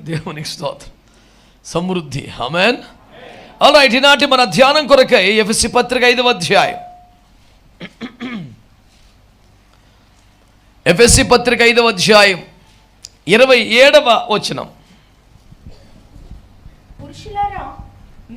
దేవునికి స్తోత్రం. సమృద్ధి. ఆమేన్. ఆల్రైట్, ఈనాటి మన ధ్యానం కొరకై ఎఫెసీ పత్రిక 5వ అధ్యాయం, ఎఫెసీ పత్రిక 5వ అధ్యాయం 27వ వచనం. పురుషులారా,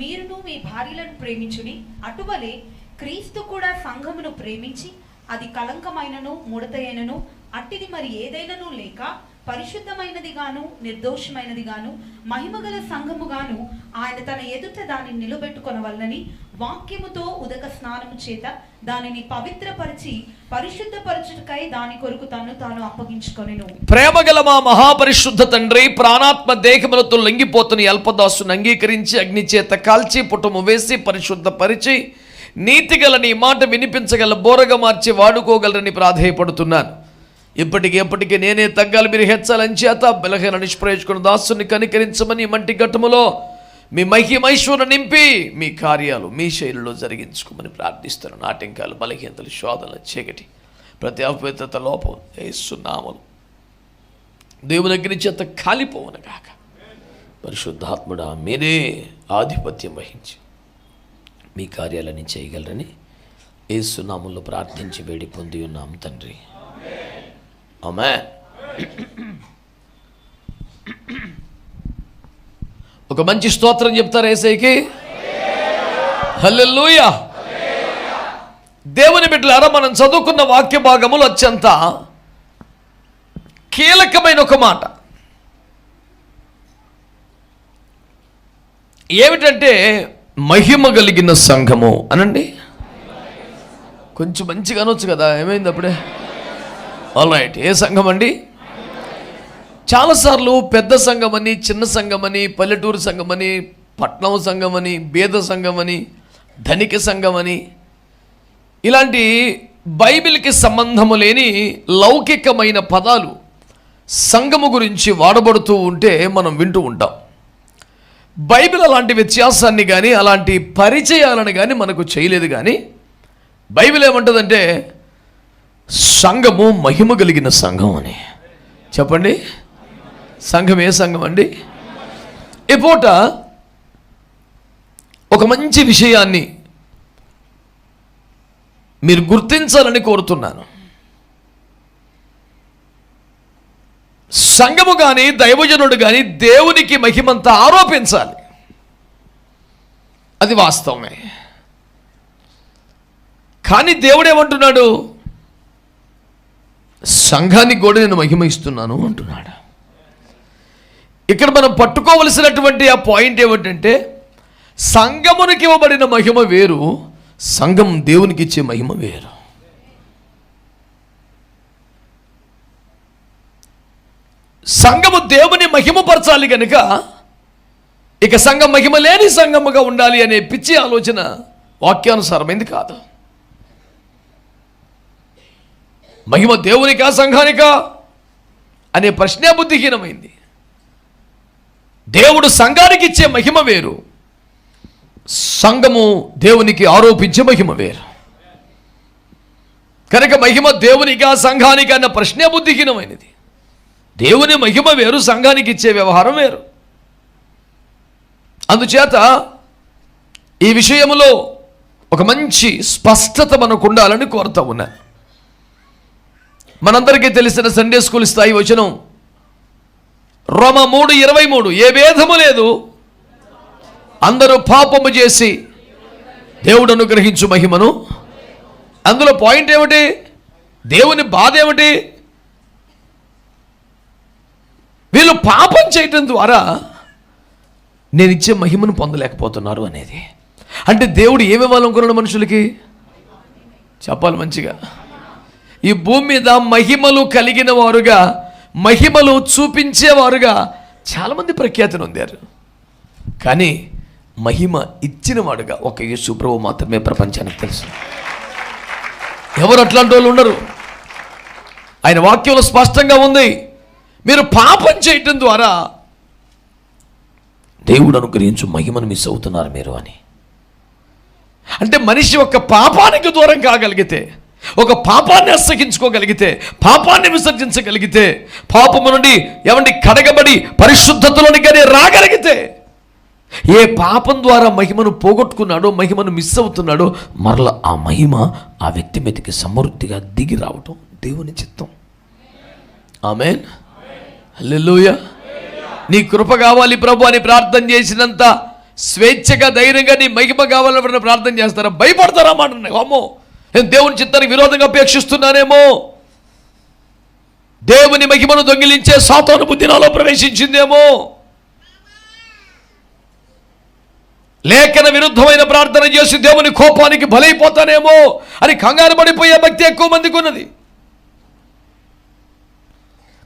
మీరును మీ భార్యలను ప్రేమించుడి, అటువలే క్రీస్తు కూడా సంఘమును ప్రేమించి అది కలంకమైనను ముడతయైనను అట్టిది మరి ఏదైనను లేక పరిశుద్ధమైనది గాను నిర్దోషమైనది గాను మహిమగల సంఘము గాను ఆయన తన ఎదుట దానిని నిలబెట్టుకొనవలనని వాక్యముతో ఉదక స్నానము చేత దానిని పవిత్రపరిచి పరిశుద్ధపరచుటకై దాని కొరకు తను తాను అప్పగించుకొనెను. ప్రేమగల మా మహాపరిశుద్ధ తండ్రి, ప్రాణాత్మ దేహములతో లొంగిపోతున్న అల్పదాసును అంగీకరించి అగ్ని చేత కాల్చి పుటము వేసి పరిశుద్ధపరిచి నీతిగల నీ మాట వినిపించగల బోరగా మార్చి వాడుకోగలరని ప్రాధేయపడుతున్నాను. ఎప్పటికీ నేనే తగ్గాలి, మీరు హెచ్చాలని చేత బలహీన నిష్ప్రయోజకుని దాసుని కనికరించమని మంటి ఘట్టములో మీ మహిమైశ్వరు నింపి మీ కార్యాలు మీ శైలిలో జరిగించుకోమని ప్రార్థిస్తాను. నాటంకాలు, బలహీనతలు, శోధనలు, చీకటి, ప్రతి అపవిత్రత, లోపం యేసు నామములో దేవుని అగ్ని చేత కాలిపోవను గాక. పరిశుద్ధాత్ముడా, మీరే ఆధిపత్యం వహించి మీ కార్యాలని చేయగలరని యేసు నామములో ప్రార్థించి వేడి పొంది ఉన్నాం తండ్రి. ఆమేన్. ఒక మంచి స్తోత్రం చెప్తారు యేసయ్యకి. హల్లెలూయా. దేవుని బిడ్డలారా, మనం చదువుకున్న వాక్య భాగములు అత్యంత కీలకమైన ఒక మాట ఏమిటంటే మహిమ కలిగిన సంఘము అనండి. కొంచెం మంచిగా అనొచ్చు కదా, ఏమైంది అప్పుడే? ఆల్రైట్, ఏ సంఘం అండి? చాలాసార్లు పెద్ద సంఘం అని, చిన్న సంఘం అని, పల్లెటూరు సంఘం అని, పట్నం సంఘం అని, బేద సంఘం అని, ధనిక సంఘం అని, ఇలాంటి బైబిల్కి సంబంధము లేని లౌకికమైన పదాలు సంఘము గురించి వాడబడుతూ ఉంటే మనం వింటూ ఉంటాం. బైబిల్ అలాంటి వ్యత్యాసాన్ని కానీ అలాంటి పరిచయాలను కానీ మనకు చేయలేదు. కానీ బైబిల్ ఏమంటుందంటే సంఘము మహిమ కలిగిన సంఘం అని. చెప్పండి, సంఘం ఏ సంఘం అండి? ఈ పూట ఒక మంచి విషయాన్ని మీరు గుర్తించాలని కోరుతున్నాను. సంఘము కానీ దైవజనుడు కానీ దేవునికి మహిమంతా ఆరోపించాలి, అది వాస్తవమే. కానీ దేవుడు ఏమంటున్నాడు? సంఘానికి కూడా నేను మహిమ ఇస్తున్నాను అంటున్నాడు. ఇక్కడ మనం పట్టుకోవలసినటువంటి ఆ పాయింట్ ఏమిటంటే, సంఘమునికి ఇవ్వబడిన మహిమ వేరు, సంఘం దేవునికి ఇచ్చే మహిమ వేరు. సంఘము దేవుని మహిమపరచాలి కనుక ఇక సంఘం మహిమ లేని సంఘముగా ఉండాలి అనే పిచ్చి ఆలోచన వాక్యానుసారమైంది కాదు. మహిమ దేవునికా సంఘానికా అనే ప్రశ్నే బుద్ధిహీనమైంది. దేవుడు సంఘానికి ఇచ్చే మహిమ వేరు, సంఘము దేవునికి ఆరోపించే మహిమ వేరు. కనుక మహిమ దేవునికా సంఘానికా అన్న ప్రశ్నే బుద్ధిహీనమైనది. దేవుని మహిమ వేరు, సంఘానికి ఇచ్చే వ్యవహారం వేరు. అందుచేత ఈ విషయంలో ఒక మంచి స్పష్టత మనకు ఉండాలని కోరుతా ఉన్నాను. మనందరికీ తెలిసిన సండే స్కూల్ స్థాయి వచనం రోమా 3:23, ఏ భేదము లేదు, అందరూ పాపము చేసి దేవుడు అనుగ్రహించు మహిమను. అందులో పాయింట్ ఏమిటి? దేవుని బాధ ఏమిటి? వీళ్ళు పాపం చేయటం ద్వారా నేను ఇచ్చే మహిమను పొందలేకపోతున్నారు అనేది. అంటే దేవుడు ఏమివ్వాలనుకున్నాడు మనుషులకి? చెప్పాలి మంచిగా. ఈ భూమి మీద మహిమలు కలిగిన వారుగా, మహిమలు చూపించేవారుగా చాలామంది ప్రఖ్యాతి నొందారు. కానీ మహిమ ఇచ్చిన వాడుగా ఒక యేసు ప్రభువు మాత్రమే ప్రపంచానికి తెలుసు. ఎవరు అట్లాంటి వాళ్ళు ఉండరు. ఆయన వాక్యంలో స్పష్టంగా ఉంది, మీరు పాపం చేయటం ద్వారా దేవుడు అనుగ్రహించు మహిమను మిస్ అవుతున్నారు మీరు అని. అంటే మనిషి ఒక పాపానికి దూరం కాగలిగితే, ఒక పాపాన్ని అసహించుకోగలిగితే, పాపాన్ని విసర్జించగలిగితే, పాపము నుండి ఏమండి కడగబడి పరిశుద్ధతలోనికి రాగలిగితే, ఏ పాపం ద్వారా మహిమను పోగొట్టుకున్నాడో, మహిమను మిస్ అవుతున్నాడో, మరలా ఆ మహిమ ఆ వ్యక్తి మీదకి సమృద్ధిగా దిగి రావటం దేవుని చిత్తం. ఆమేన్, హల్లెలూయా. నీ కృప కావాలి ప్రభు అని ప్రార్థన చేసినంత స్వేచ్ఛగా, ధైర్యంగా నీ మహిమ కావాలని ప్రార్థన చేస్తారా? భయపడతారా? మాట అమ్మో, నేను దేవుని చిత్తానికి విరోధంగా అపేక్షిస్తున్నానేమో, దేవుని మహిమను దొంగిలించే సాతాను బుద్ధి నాలో ప్రవేశించిందేమో, లేఖన విరుద్ధమైన ప్రార్థన చేసి దేవుని కోపానికి బలైపోతానేమో అని కంగారు పడిపోయే భక్తి ఎక్కువ మందికి ఉన్నది.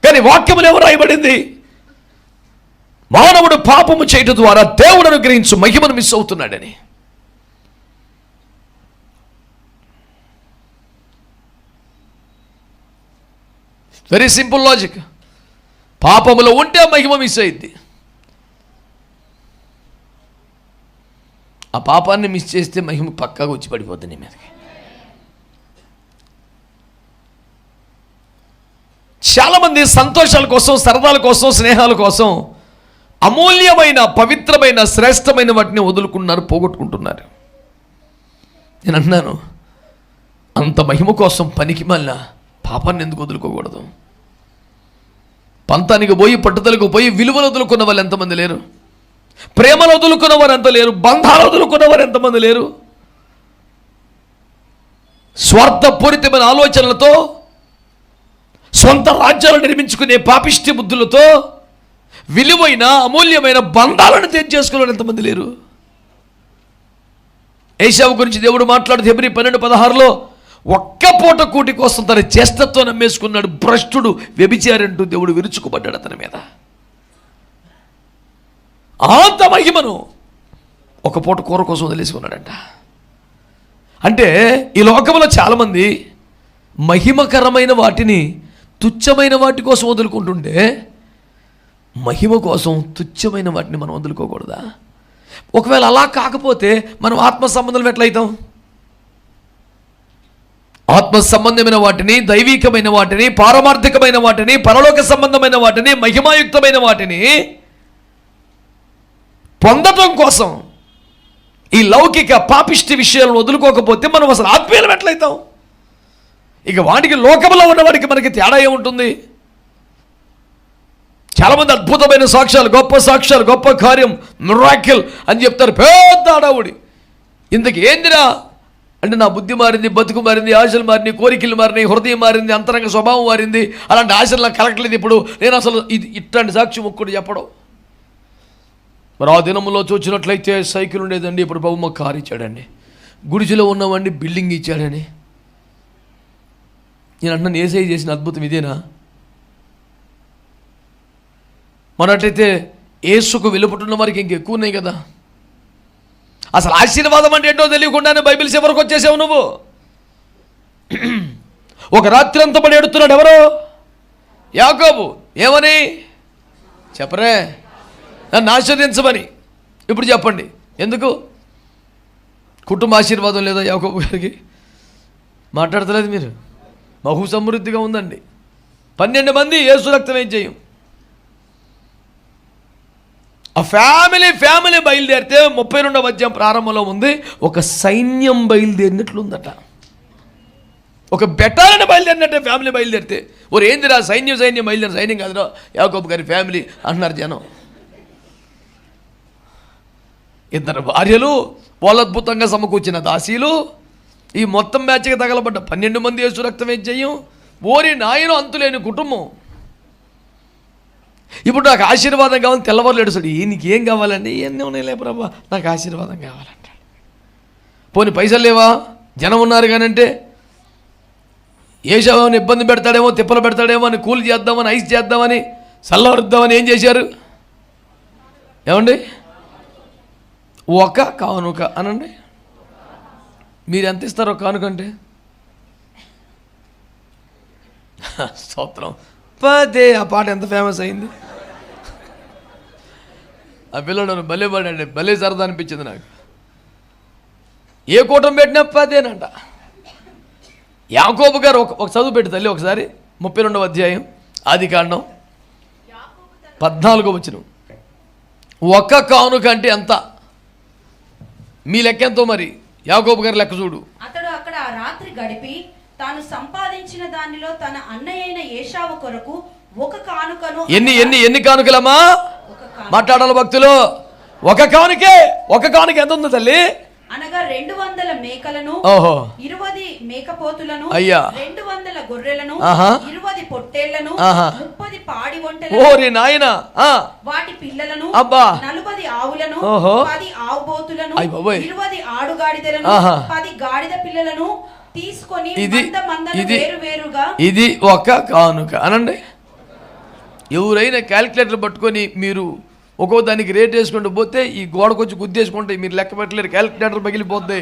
కానీ వాక్యములు ఎవరు రాయబడింది? మానవుడు పాపము చేయటం ద్వారా దేవుడు అనుగ్రహించు మహిమను మిస్ అవుతున్నాడని. Very simple logic. పాపములో ఉంటే మహిమ మిస్ అయింది. ఆ పాపాన్ని మిస్ చేస్తే మహిమ పక్కాగా వచ్చి పడిపోతుంది నీ మీదకి. చాలామంది సంతోషాల కోసం, సరదాల కోసం, స్నేహాల కోసం అమూల్యమైన, పవిత్రమైన, శ్రేష్టమైన వాటిని వదులుకున్నారు, పోగొట్టుకుంటున్నారు. నేను అన్నాను, అంత మహిమ కోసం పనికి మళ్ళా పాపాన్ని ఎందుకు వదులుకోకూడదు? పంతానికి పోయి, పట్టుదలకు పోయి విలువలు వదులుకున్న వాళ్ళు ఎంతమంది లేరు? ప్రేమలు వదులుకున్న వారు ఎంత లేరు? బంధాలు వదులుకున్న వారు ఎంతమంది లేరు? స్వార్థపూరితమైన ఆలోచనలతో సొంత రాజ్యాలు నిర్మించుకునే పాపిష్టి బుద్ధులతో విలువైన, అమూల్యమైన బంధాలను తెచ్చేసుకునే ఎంతమంది లేరు? ఏశావు గురించి దేవుడు మాట్లాడుతూ హెబ్రీ 12:16లో ఒక్క పూట కూటి కోసం తన చేష్టతో నమ్మేసుకున్నాడు, భ్రష్టుడు, వ్యభిచారంటూ దేవుడు విరుచుకుపడ్డాడు అతని మీద. అంత మహిమను ఒక పూట కూర కోసం వదిలేసుకున్నాడంట. అంటే ఈ లోకంలో చాలామంది మహిమకరమైన వాటిని తుచ్చమైన వాటి కోసం వదులుకుంటుంటే, మహిమ కోసం తుచ్చమైన వాటిని మనం వదులుకోకూడదా? ఒకవేళ అలా కాకపోతే మనం ఆత్మ సంబంధం ఎట్లయితాం? ఆత్మ సంబంధమైన వాటిని, దైవికమైన వాటిని, పారమార్థికమైన వాటిని, పరలోక సంబంధమైన వాటిని, మహిమాయుక్తమైన వాటిని పొందటం కోసం ఈ లౌకిక పాపిష్టి విషయాలను వదులుకోకపోతే మనం అసలు ఆత్మీయులం ఎట్లయితాం? ఇక వాటికి, లోకంలో ఉన్నవాడికి మనకి తేడా ఏముంటుంది? చాలామంది అద్భుతమైన సాక్ష్యాలు, గొప్ప సాక్ష్యాలు, గొప్ప కార్యం, మిరాకిల్ అని చెప్తారు, పెద్ద అడవుడి. ఇంతకు ఏందిరా అంటే, నా బుద్ధి మారింది, బతుకు మారింది, ఆశలు మారినాయి, కోరికలు మారినాయి, హృదయం మారింది, అంతరంగ స్వభావం మారింది, అలాంటి ఆశలు నాకు కలగట్లేదు ఇప్పుడు, నేను అసలు ఇది ఇట్లాంటి సాక్ష్యం ఒక్కడు చెప్పడం. మరి ఆ దినంలో చూసినట్లయితే సైకిల్ ఉండేదండి, ఇప్పుడు బహుమ కారు ఇచ్చాడండి, గుడిసెలో ఉన్నవాడిని బిల్డింగ్ ఇచ్చాడని. నేను అన్నాను, ఏసై చేసిన అద్భుతం ఇదేనా? మరట్లయితే ఏసుకు వెలుపుటున్న వారికి ఇంకెక్కువ ఉన్నాయి కదా. అసలు ఆశీర్వాదం అంటే ఏంటో తెలియకుండానే బైబిల్ చివరికి వచ్చేసావు నువ్వు. ఒక రాత్రి అంతా పడి ఎడుతున్నాడు ఎవరో? యాకోబు. ఏమని చెప్పరే? నన్ను ఆశీర్వదించమని. ఇప్పుడు చెప్పండి ఎందుకు? కుటుంబ ఆశీర్వాదం లేదా యాకోబు గారికి? మాట్లాడతలేదు మీరు. బహు సమృద్ధిగా ఉందండి. 12 మంది యేసు రక్తం ఏం చేయం. ఆ ఫ్యామిలీ బయలుదేరితే 32వ అధ్యాయం ప్రారంభంలో ఉంది, ఒక సైన్యం బయలుదేరినట్లుందట. ఒక బెటాలియన్ బయలుదేరినట్టే ఫ్యామిలీ బయలుదేరితే. ఓరు ఏందిరా సైన్యం బయలుదేరిన? సైన్యం కాదురా, యాకోబు గారి ఫ్యామిలీ అంటున్నారు జనం. 2 భార్యలు, వాళ్ళు అద్భుతంగా సమకూర్చిన దాసీలు, ఈ మొత్తం బ్యాచ్కి తగలబడ్డ 12 మంది యేసు రక్తం ఏం చెయ్యం. ఓరి నాయన, అంతులేని కుటుంబం. ఇప్పుడు నాకు ఆశీర్వాదం కావాలని తెల్లవారులు ఏడుస్తాడు. నీకు ఏం కావాలండి? ఇవన్నీ ఉన్నాయిలే ప్రభా, నాకు ఆశీర్వాదం కావాలంటాడు. పోనీ పైసలు లేవా? జనం ఉన్నారు కానంటే ఏసావుని ఇబ్బంది పెడతాడేమో, తిప్పలు పెడతాడేమో అని కూలి చేద్దామని, ఐస్ చేద్దామని, చల్లవరుద్దామని ఏం చేశారు? ఏమండి? ఒక కానుక అనండి. మీరు ఎంత ఇస్తారు ఒక కానుకంటే? స్తోత్రం. 10. ఆ పాట ఎంత ఫేమస్ అయింది. ఆ పిల్లడు భలే పడండి, భలే సరదా అనిపించింది నాకు. ఏ కూటం పెట్టినా 10 అంట. యాకోబు గారు ఒక చదువు పెట్టి తల్లి ఒకసారి 32వ అధ్యాయం ఆదికాండం 14వ వచనం. ఒక కానుక అంటే ఎంత? మీ లెక్క ఎంతో మరి? యాకోబు గారి లెక్క చూడు. అతడు అక్కడ ఆ రాత్రి గడిపి తాను సంపాదించిన దానిలో తన అన్నయ్యైన ఏశావు కొరకు ఒక కానుకను. ఎన్ని కానుకలమ్మా మాట్లాడాలి భక్తులు? ఒక కానుక ఎంత ఉంది తల్లి? అనగా 200 మేకలను, 20 మేకపోతులను, 200 గొర్రెలను, 20 పొట్టేళ్లను, 30 పాడి ఒంటెలను, వాటి పిల్లలను, 40 ఆవులను, 10 ఆవుబోతులను, 20 ఆడుగాడిదలను, 10 గాడిద పిల్లలను తీసుకొని వేరువేరుగా. ఇది ఒక కానుక అనండి. ఎవరైనా క్యాలిక్యులేటర్ పట్టుకొని మీరు ఒక్కో దానికి రేట్ వేసుకుంటూ పోతే ఈ గోడకు వచ్చి గుద్దేసుకుంటే మీరు లెక్క పెట్టలేరు, క్యాలిక్యులేటర్ పగిలిపోద్ది.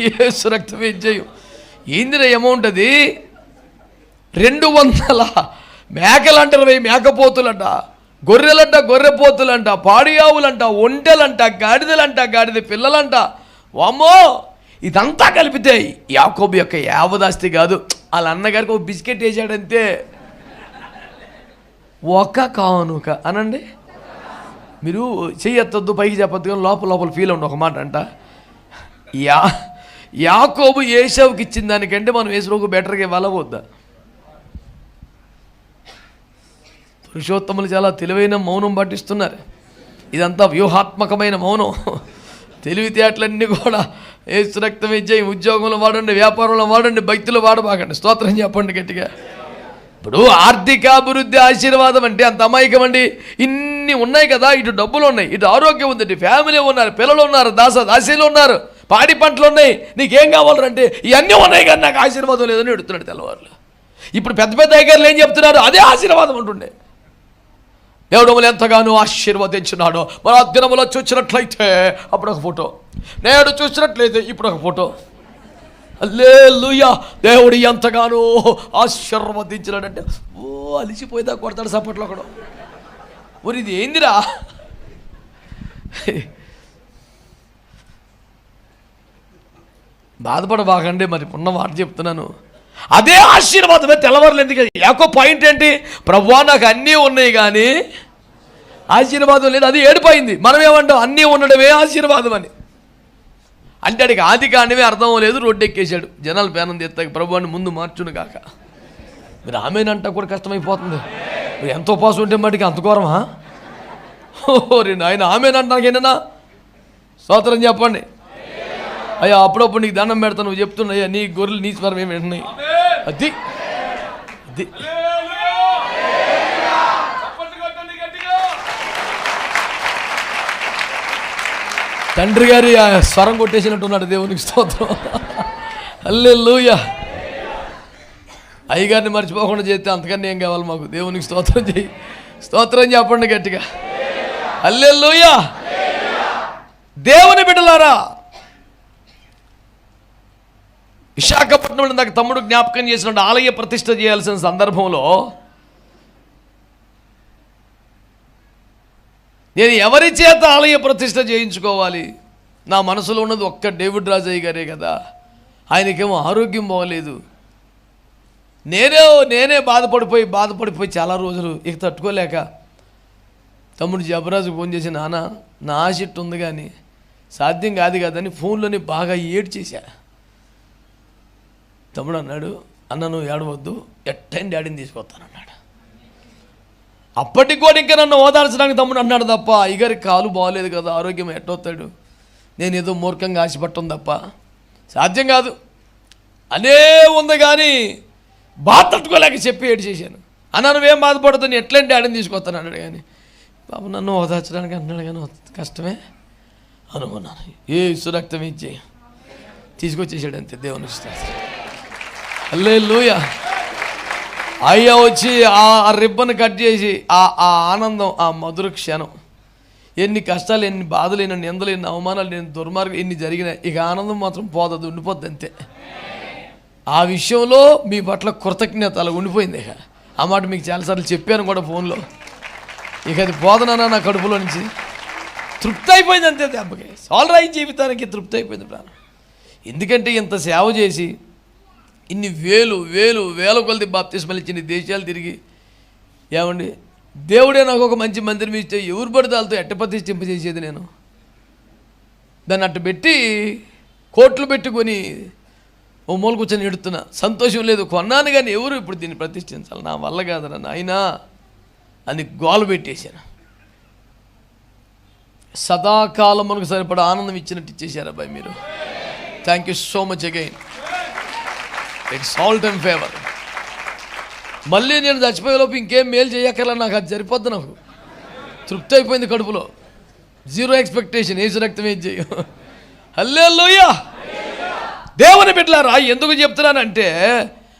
యేసు రక్తం ఏం చేయం. ఏందిరా అమౌంట్ అది? 200 మేకలు అంటారు, 20 మేకపోతులంట, గొర్రెలంట, గొర్రెపోతులంట, పాడి ఆవులంట, ఒంటెలంట, గాడిదలంట, గాడిద పిల్లలంట. వామ్మో, ఇదంతా కలిపితే యాకోబు యొక్క యావదాస్తి కాదు. వాళ్ళ అన్నగారికి ఒక బిస్కెట్ వేసాడంతే. ఒక కానుక అనండి. మీరు చెయ్యొద్దు, పైకి చెప్పొద్దు, కానీ లోపల ఫీల్ ఉండి ఒక మాట అంట. యాకోబు ఏశావుకి ఇచ్చిన దానికంటే మనం ఏసులోకి బెటర్గా ఇవ్వాలవద్దా? పురుషోత్తములు చాలా తెలివైన మౌనం పాటిస్తున్నారు. ఇదంతా వ్యూహాత్మకమైన మౌనం. తెలివితేటలన్నీ కూడా ఏసు రక్తం ఇచ్చేయి. ఉద్యోగంలో వాడండి, వ్యాపారంలో వాడండి, భక్తులు వాడబాకండి. స్తోత్రం చెప్పండి గట్టిగా. ఇప్పుడు ఆర్థికాభివృద్ధి ఆశీర్వాదం అంటే అంత అమాయకం అండి. ఇన్ని ఉన్నాయి కదా, ఇటు డబ్బులు ఉన్నాయి, ఇటు ఆరోగ్యం ఉంది, ఇటు ఫ్యామిలీ ఉన్నారు, పిల్లలు ఉన్నారు, దాసీలు ఉన్నారు, పాడి పంటలు ఉన్నాయి, నీకేం కావాలంటే ఇవన్నీ ఉన్నాయి కానీ నాకు ఆశీర్వాదం లేదని ఎడుతున్నాడు తెల్లవారులు. ఇప్పుడు పెద్ద పెద్ద అయ్యగారులు ఏం చెప్తున్నారు? అదే ఆశీర్వాదం అంటుండే. దేవుడు మమ్మల్ని ఎంతగానో ఆశీర్వదించున్నాడు. మన దినములో చూసినట్లయితే అప్పుడు ఒక ఫోటో, నేడు చూసినట్లయితే ఇప్పుడు ఒక ఫోటో. హల్లెలూయా, దేవుడు ఎంతగానో ఆశీర్వదించినాడంటే అలిసిపోయిదా కొడతాడు సపోర్ట్లో కూడా. ఊరి ఇది ఏందిరా? బాధపడబాకండి, మరి ఉన్న మాట చెప్తున్నాను. అదే ఆశీర్వాదమే తెల్లవారులు. ఎందుకంటే యాకో పాయింట్ ఏంటి? ప్రభువా నాకు అన్నీ ఉన్నాయి కానీ ఆశీర్వాదం లేదు, అది ఏడిపోయింది. మనం ఏమంటాం? అన్నీ ఉండడమే ఆశీర్వాదం అని. అంటే అడిగి ఆది కాండమే అర్థం లేదు, రోడ్డు ఎక్కేశాడు. జనాలు పేనం తెస్తాక ప్రభువాన్ని ముందు మార్చును కాక. మీరు ఆమెనంట కూడా కష్టమైపోతుంది. మీరు ఎంత ఉపాసం ఉంటే మటుకి అంత ఘోరమా? ఓరే నాయన, ఆమెనంటానికి ఏంటన్నా? స్తోత్రం చెప్పండి. అయ్యా అప్పుడప్పుడు నీకు దండం పెడతా, నువ్వు చెప్తున్నాయ్యా నీ గొర్రెలు నీ స్వరం ఏమి వింటున్నాయి. అది తండ్రి గారి స్వరం కొట్టేసినట్టున్నాడు. దేవునికి స్తోత్రం. హల్లెలూయా. అయ్యగారిని మర్చిపోకుండా చేస్తే అంతకన్నా ఏం కావాలి మాకు? దేవునికి స్తోత్రం చేయి. స్తోత్రం చెప్పండి గట్టిగా. హల్లెలూయా. దేవుని బిడ్డలారా, విశాఖపట్నంలో నాకు తమ్ముడు జ్ఞాపకం చేసినట్టు ఆలయ ప్రతిష్ఠ చేయాల్సిన సందర్భంలో నేను ఎవరి చేత ఆలయ ప్రతిష్ఠ చేయించుకోవాలి? నా మనసులో ఉన్నది ఒక్క డేవిడ్ రాజయ్య గారే కదా. ఆయనకేమో ఆరోగ్యం బాగలేదు. నేనే బాధపడిపోయి చాలా రోజులు ఇక తట్టుకోలేక తమ్ముడు జబరాజు ఫోన్ చేసి, నాన్న నా ఆశిట్టు ఉంది కానీ సాధ్యం కాదు కదని ఫోన్లోనే బాగా ఏడ్చేశా. తమ్ముడు అన్నాడు, అన్న నువ్వు ఏడవద్దు, ఎట్టైన డాడీని తీసుకొస్తానన్నాడు. అప్పటికి కూడా ఇంకా నన్ను ఓదార్చడానికి తమ్ముడు అన్నాడు తప్ప, అయ్యగారికి కాలు బాగోలేదు కదా, ఆరోగ్యం ఎట్టవుతాడు, నేను ఏదో మూర్ఖంగా ఆశపట్టం తప్ప సాధ్యం కాదు అనే ఉంది. కానీ బాధ తట్టుకోలేక చెప్పి ఏడు చేశాను. అన్న నువ్వేం బాధపడుతుంది, ఎట్లంటే డాడీని తీసుకొస్తాను అన్నాడు. కానీ బాబు నన్ను ఓదార్చడానికి అన్నాడు కానీ కష్టమే అనుకున్నాను. ఏ సురక్తం ఇచ్చి తీసుకొచ్చేసాడు అంతే. దేవుని స్తోత్రం. హల్లెలూయా. అయ్యా వచ్చి ఆ రిబ్బన్ కట్ చేసి ఆ ఆనందం, ఆ మధుర క్షణం, ఎన్ని కష్టాలు, ఎన్ని బాధలు, ఎన్ని నిందలు, ఎన్ని అవమానాలు, ఎన్ని దుర్మార్గం ఎన్ని జరిగినాయి, ఇక ఆనందం మాత్రం పోతుంది, ఉండిపోద్ది అంతే. ఆ విషయంలో మీ పట్ల కృతజ్ఞత అలా ఉండిపోయింది. ఇక ఆ మాట మీకు చాలాసార్లు చెప్పాను కూడా ఫోన్లో. ఇక అది పోదనా నా కడుపులో నుంచి తృప్తి అయిపోయింది అంతే. దెబ్బకి సాల్రాయి జీవితానికి తృప్తి అయిపోయింది ప్రాణం. ఎందుకంటే ఇంత సేవ చేసి ఇన్ని వేల కొలది బాప్తిస్మాలు ఇచ్చిన దేశాలు తిరిగి, ఏమండి దేవుడే నాకు ఒక మంచి మందిరం ఇస్తే ఎవరు పడితే వాళ్ళతో ఎట్ట ప్రతిష్ఠింపజేసేది? నేను దాన్ని అట్టు పెట్టి కోట్లు పెట్టుకొని ఓ మూల కూర్చొని ఎడుతున్నా, సంతోషం లేదు. కొన్నాను కానీ ఎవరు ఇప్పుడు దీన్ని ప్రతిష్ఠించాలి? నా వల్ల కాదరా నాయనా అని గోల పెట్టేశాను. సదాకాలం మనకు సరిపడా ఆనందం ఇచ్చినట్టు ఇచ్చేశారు అబ్బాయి మీరు. Thank you so much again. It's all time favour. మళ్ళీ నేను చచ్చిపోయేలోపు ఇంకేం మేలు చేయక్కర్లా, నాకు అది సరిపోద్ది. నాకు తృప్తి అయిపోయింది కడుపులో. Zero expectation. ఏసు రక్తం ఏం చేయ. హల్లెలూయా. దేవుని బిడ్డలారా, ఎందుకు చెప్తున్నానంటే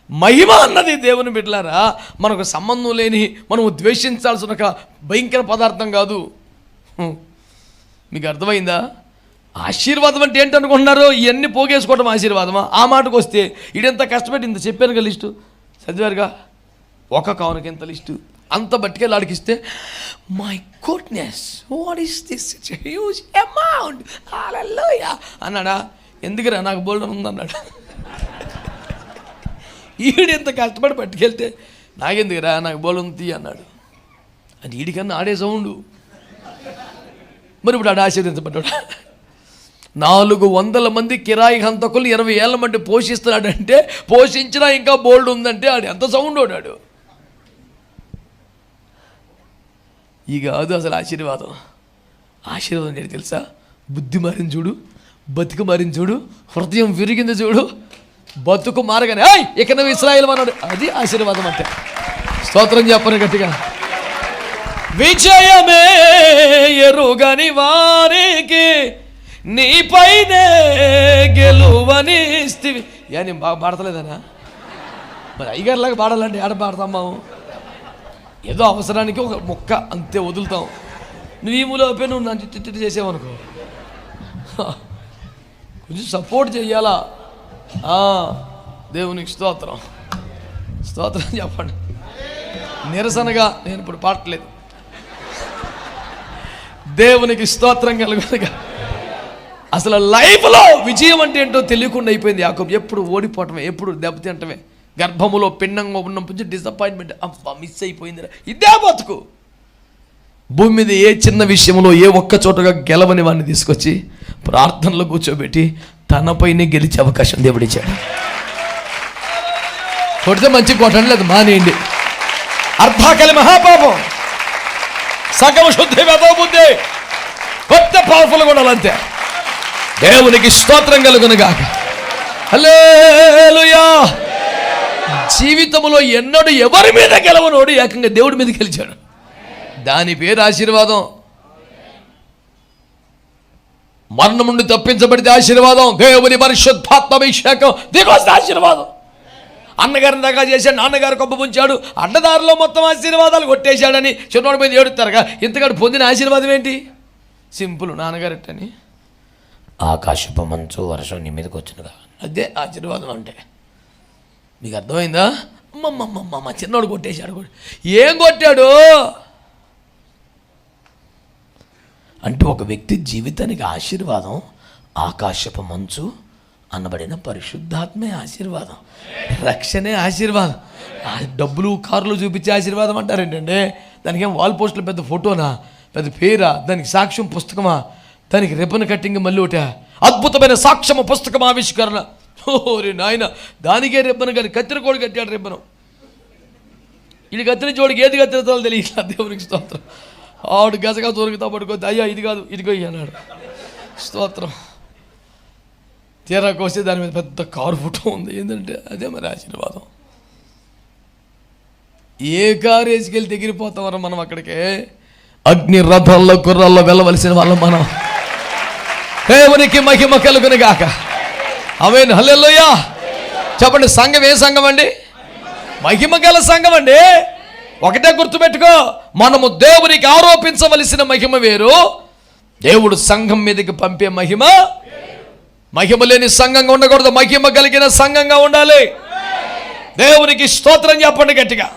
మహిమ అన్నది దేవుని బిడ్డలారా మనకు సంబంధం లేని, మనం ద్వేషించాల్సిన ఒక భయంకర పదార్థం కాదు. మీకు అర్థమైందా? ఆశీర్వాదం అంటే ఏంటనుకుంటున్నారు? ఇవన్నీ పోగేసుకోవడం ఆశీర్వాదమా? ఆ మాటకు వస్తే ఇదంతా కష్టపెట్టి ఇంత చెప్పాను కదా, లిస్టు చదివారుగా, ఒక కవనకి ఎంత లిస్టు అంత బట్టికెళ్ళి ఆడికిస్తే, my goodness what is this huge amount హల్లెలూయా అన్నాడా? ఎందుకురా నాకు బోల్డన్ ఉందన్నాడు. ఈడు ఎంత కష్టపడి పట్టుకెళ్తే నాకెందుకురా నాకు బోల్డన్ ఉంది అన్నాడు. అది ఈడికన్నా ఆడే సౌండు. మరి ఇప్పుడు ఆడు ఆశీర్వదించబడ్డాడు. 400 మంది కిరాయి హంతకులు 20 ఏళ్ళ మంది పోషిస్తున్నాడంటే, పోషించినా ఇంకా బోల్డ్ ఉందంటే ఆడు ఎంత సౌండ్ ఓడాడు. ఇక కాదు అసలు ఆశీర్వాదం. ఆశీర్వాదం ఏంటి తెలుసా? బుద్ధి మారింది చూడు, బతుకు మారింది చూడు, హృదయం విరిగింది చూడు, బతుకు మారగానే ఇక నువ్వు ఇశ్రాయేలు అన్నాడు. అది ఆశీర్వాదం అంటే. స్తోత్రం చెప్పను గట్టిగా. విజయమే ఎరుగని వారికి నీపైనే గెలువనిస్తివి. నేను బాగా పాడతలేదనా? మరి అయ్యగారిలాగా పాడాలంటే ఆడ పాడతాం మేము. ఏదో అవసరానికి ఒక మొక్క అంతే వదులుతాం. నువ్వు ఈ మూలపై నువ్వు నన్ను తిట్టి చేసావనుకో, కొంచెం సపోర్ట్ చెయ్యాలా? దేవునికి స్తోత్రం. స్తోత్రం చెప్పండి. నిరసనగా నేను ఇప్పుడు పాడట్లేదు. దేవునికి స్తోత్రం కలుగునుగా. అసలు లైఫ్లో విజయం అంటే ఏంటో తెలియకుండా అయిపోయింది యాకోబు. ఎప్పుడు ఓడిపోవటమే, ఎప్పుడు దెబ్బతింటమే. గర్భములో పిండంగా ఉన్నప్పుడు డిసప్పాయింట్మెంట్, అబ్బా మిస్ అయిపోయింది. ఇదే బతుకు. భూమి మీద ఏ చిన్న విషయంలో ఏ ఒక్క చోటగా గెలవని వాడిని తీసుకొచ్చి ప్రార్థనలో కూర్చోబెట్టి తనపైనే గెలిచే అవకాశం దేవుడిచ్చాడు. కొడితే మంచి కొట్టండి, లేదు మానేయండి. అర్ధాకలి మహాపాపం, సకల శుద్ధి వేదో బుద్ధి, కొత్త పవర్ఫుల్ కూడా అంతే. దేవునికి స్తోత్రం కలుగునుగాక. హల్లెలూయా. జీవితంలో ఎన్నడూ ఎవరి మీద గెలవనోడు ఏకంగా దేవుడి మీద గెలిచాడు. దాని పేరు ఆశీర్వాదం. మరణం నుండి తప్పించబడితే ఆశీర్వాదం. దేవుని పరిశుద్ధాత్మాభిషేకం దిగొస్తే ఆశీర్వాదం. అన్నగారిని దగ్గర చేశాడు, నాన్నగారు కొబ్బ పుంచాడు, అడ్డదారిలో మొత్తం ఆశీర్వాదాలు కొట్టేశాడని చిన్నోడి మీద ఏడుతారుగా. ఇంతకాడు పొందిన ఆశీర్వాదం ఏంటి? సింపుల్. నాన్నగారు ఎట్టని ఆకాశపు మంచు వర్షం నీ మీదకి వచ్చినగా, అదే ఆశీర్వాదం అంటే. మీకు అర్థమైందా? అమ్మమ్మమ్మ చిన్నోడు కొట్టేశాడు. ఏం కొట్టాడు అంటే ఒక వ్యక్తి జీవితానికి ఆశీర్వాదం ఆకాశపు మంచు అనబడిన పరిశుద్ధాత్మే ఆశీర్వాదం. రక్షణే ఆశీర్వాదం. డబ్బులు కార్లు చూపించే ఆశీర్వాదం అంటారు ఏంటంటే? దానికి ఏం వాల్ పోస్టులు పెద్ద ఫోటోనా, పెద్ద పేరా, దానికి సాక్ష్యం పుస్తకమా, దానికి రిబ్బన్ కట్టింగ్ మళ్ళీ ఒకట అద్భుతమైన సాక్ష్యము పుస్తకం ఆవిష్కరణ. ఓరే నాయన, దానికే రిబ్బన్ కానీ కత్తిరకోడు కట్టాడు రిబ్బను. ఇది కత్తిరి చోడికి ఏది కత్తిరతాలో తెలియట్లా. దేవునికి స్తోత్రం. ఆవిడ గజగా దొరుకుతా పడుకోద్ది, అయ్యా ఇది కాదు ఇదిగో అన్నాడు. స్తోత్రం. తీరాకు వస్తే దాని మీద పెద్ద కారు ఫోటో ఉంది. ఏంటంటే అదే మరి ఆశీర్వాదం. ఏ కారు వేసుకెళ్ళి ఎగిరిపోతామరా మనం అక్కడికే. అగ్ని రథాల్లో గుర్రాల్లో వెళ్ళవలసిన వాళ్ళం మనం. దేవునికి మహిమ కలుగునుగాక. ఆమేన్. హల్లెలూయా. చెప్పండి, సంఘం ఏ సంఘం అండి? మహిమ గల సంఘం అండి. ఒకటే గుర్తుపెట్టుకో, మనము దేవునికి ఆరోపించవలసిన మహిమ వేరు, దేవుడు సంఘం మీదకి పంపే మహిమ. మహిమ లేని సంఘంగా ఉండకూడదు, మహిమ కలిగిన సంఘంగా ఉండాలి. దేవునికి స్తోత్రం చెప్పండి గట్టిగా.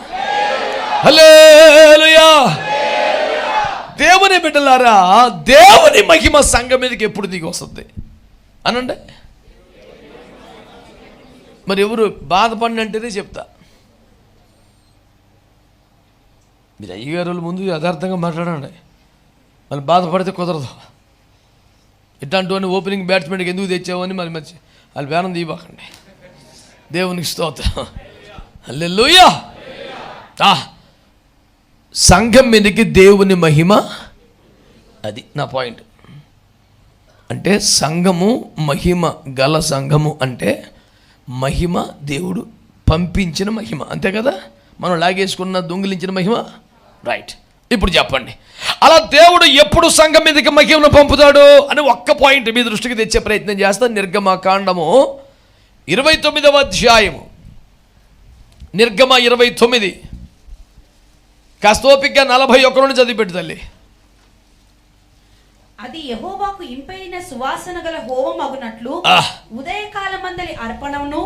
హల్లెలూయా. దేవుని బిడ్డలారా, దేవుని మహిమ సంఘం మీదకి ఎప్పుడు దిగి వస్తుంది అనండి? మరి ఎవరు బాధపడి అంటేనే చెప్తా. మీరు అయ్యగారు ముందు యథార్థంగా మాట్లాడండి, మళ్ళీ బాధపడితే కుదరదు. ఇట్లాంటివన్నీ ఓపెనింగ్ బ్యాట్స్మెన్కి ఎందుకు తెచ్చావని మరి మంచి వాళ్ళు బేరం తీయబాకండి. దేవునికి స్తోత్రం, హల్లెలూయా. సంఘం మీదకి దేవుని మహిమ, అది నా పాయింట్. అంటే సంఘము మహిమ గల సంఘము అంటే మహిమ దేవుడు పంపించిన మహిమ, అంతే కదా. మనం లాగేసుకున్న దొంగిలించిన మహిమ, రైట్. ఇప్పుడు చెప్పండి, అలా దేవుడు ఎప్పుడు సంఘం మీదకి మహిమను పంపుతాడు అని ఒక్క పాయింట్ మీ దృష్టికి తెచ్చే ప్రయత్నం చేస్తాను. నిర్గమకాండము 29వ అధ్యాయము, నిర్గమ 29, కాస్త ఓపికగా 41 నుండి చదివిపెట్టు తల్లి. అది యెహోవాకు ఇంపైన సువాసన గల హోమం అగునట్లు ఉదయకాలమందలి అర్పణమును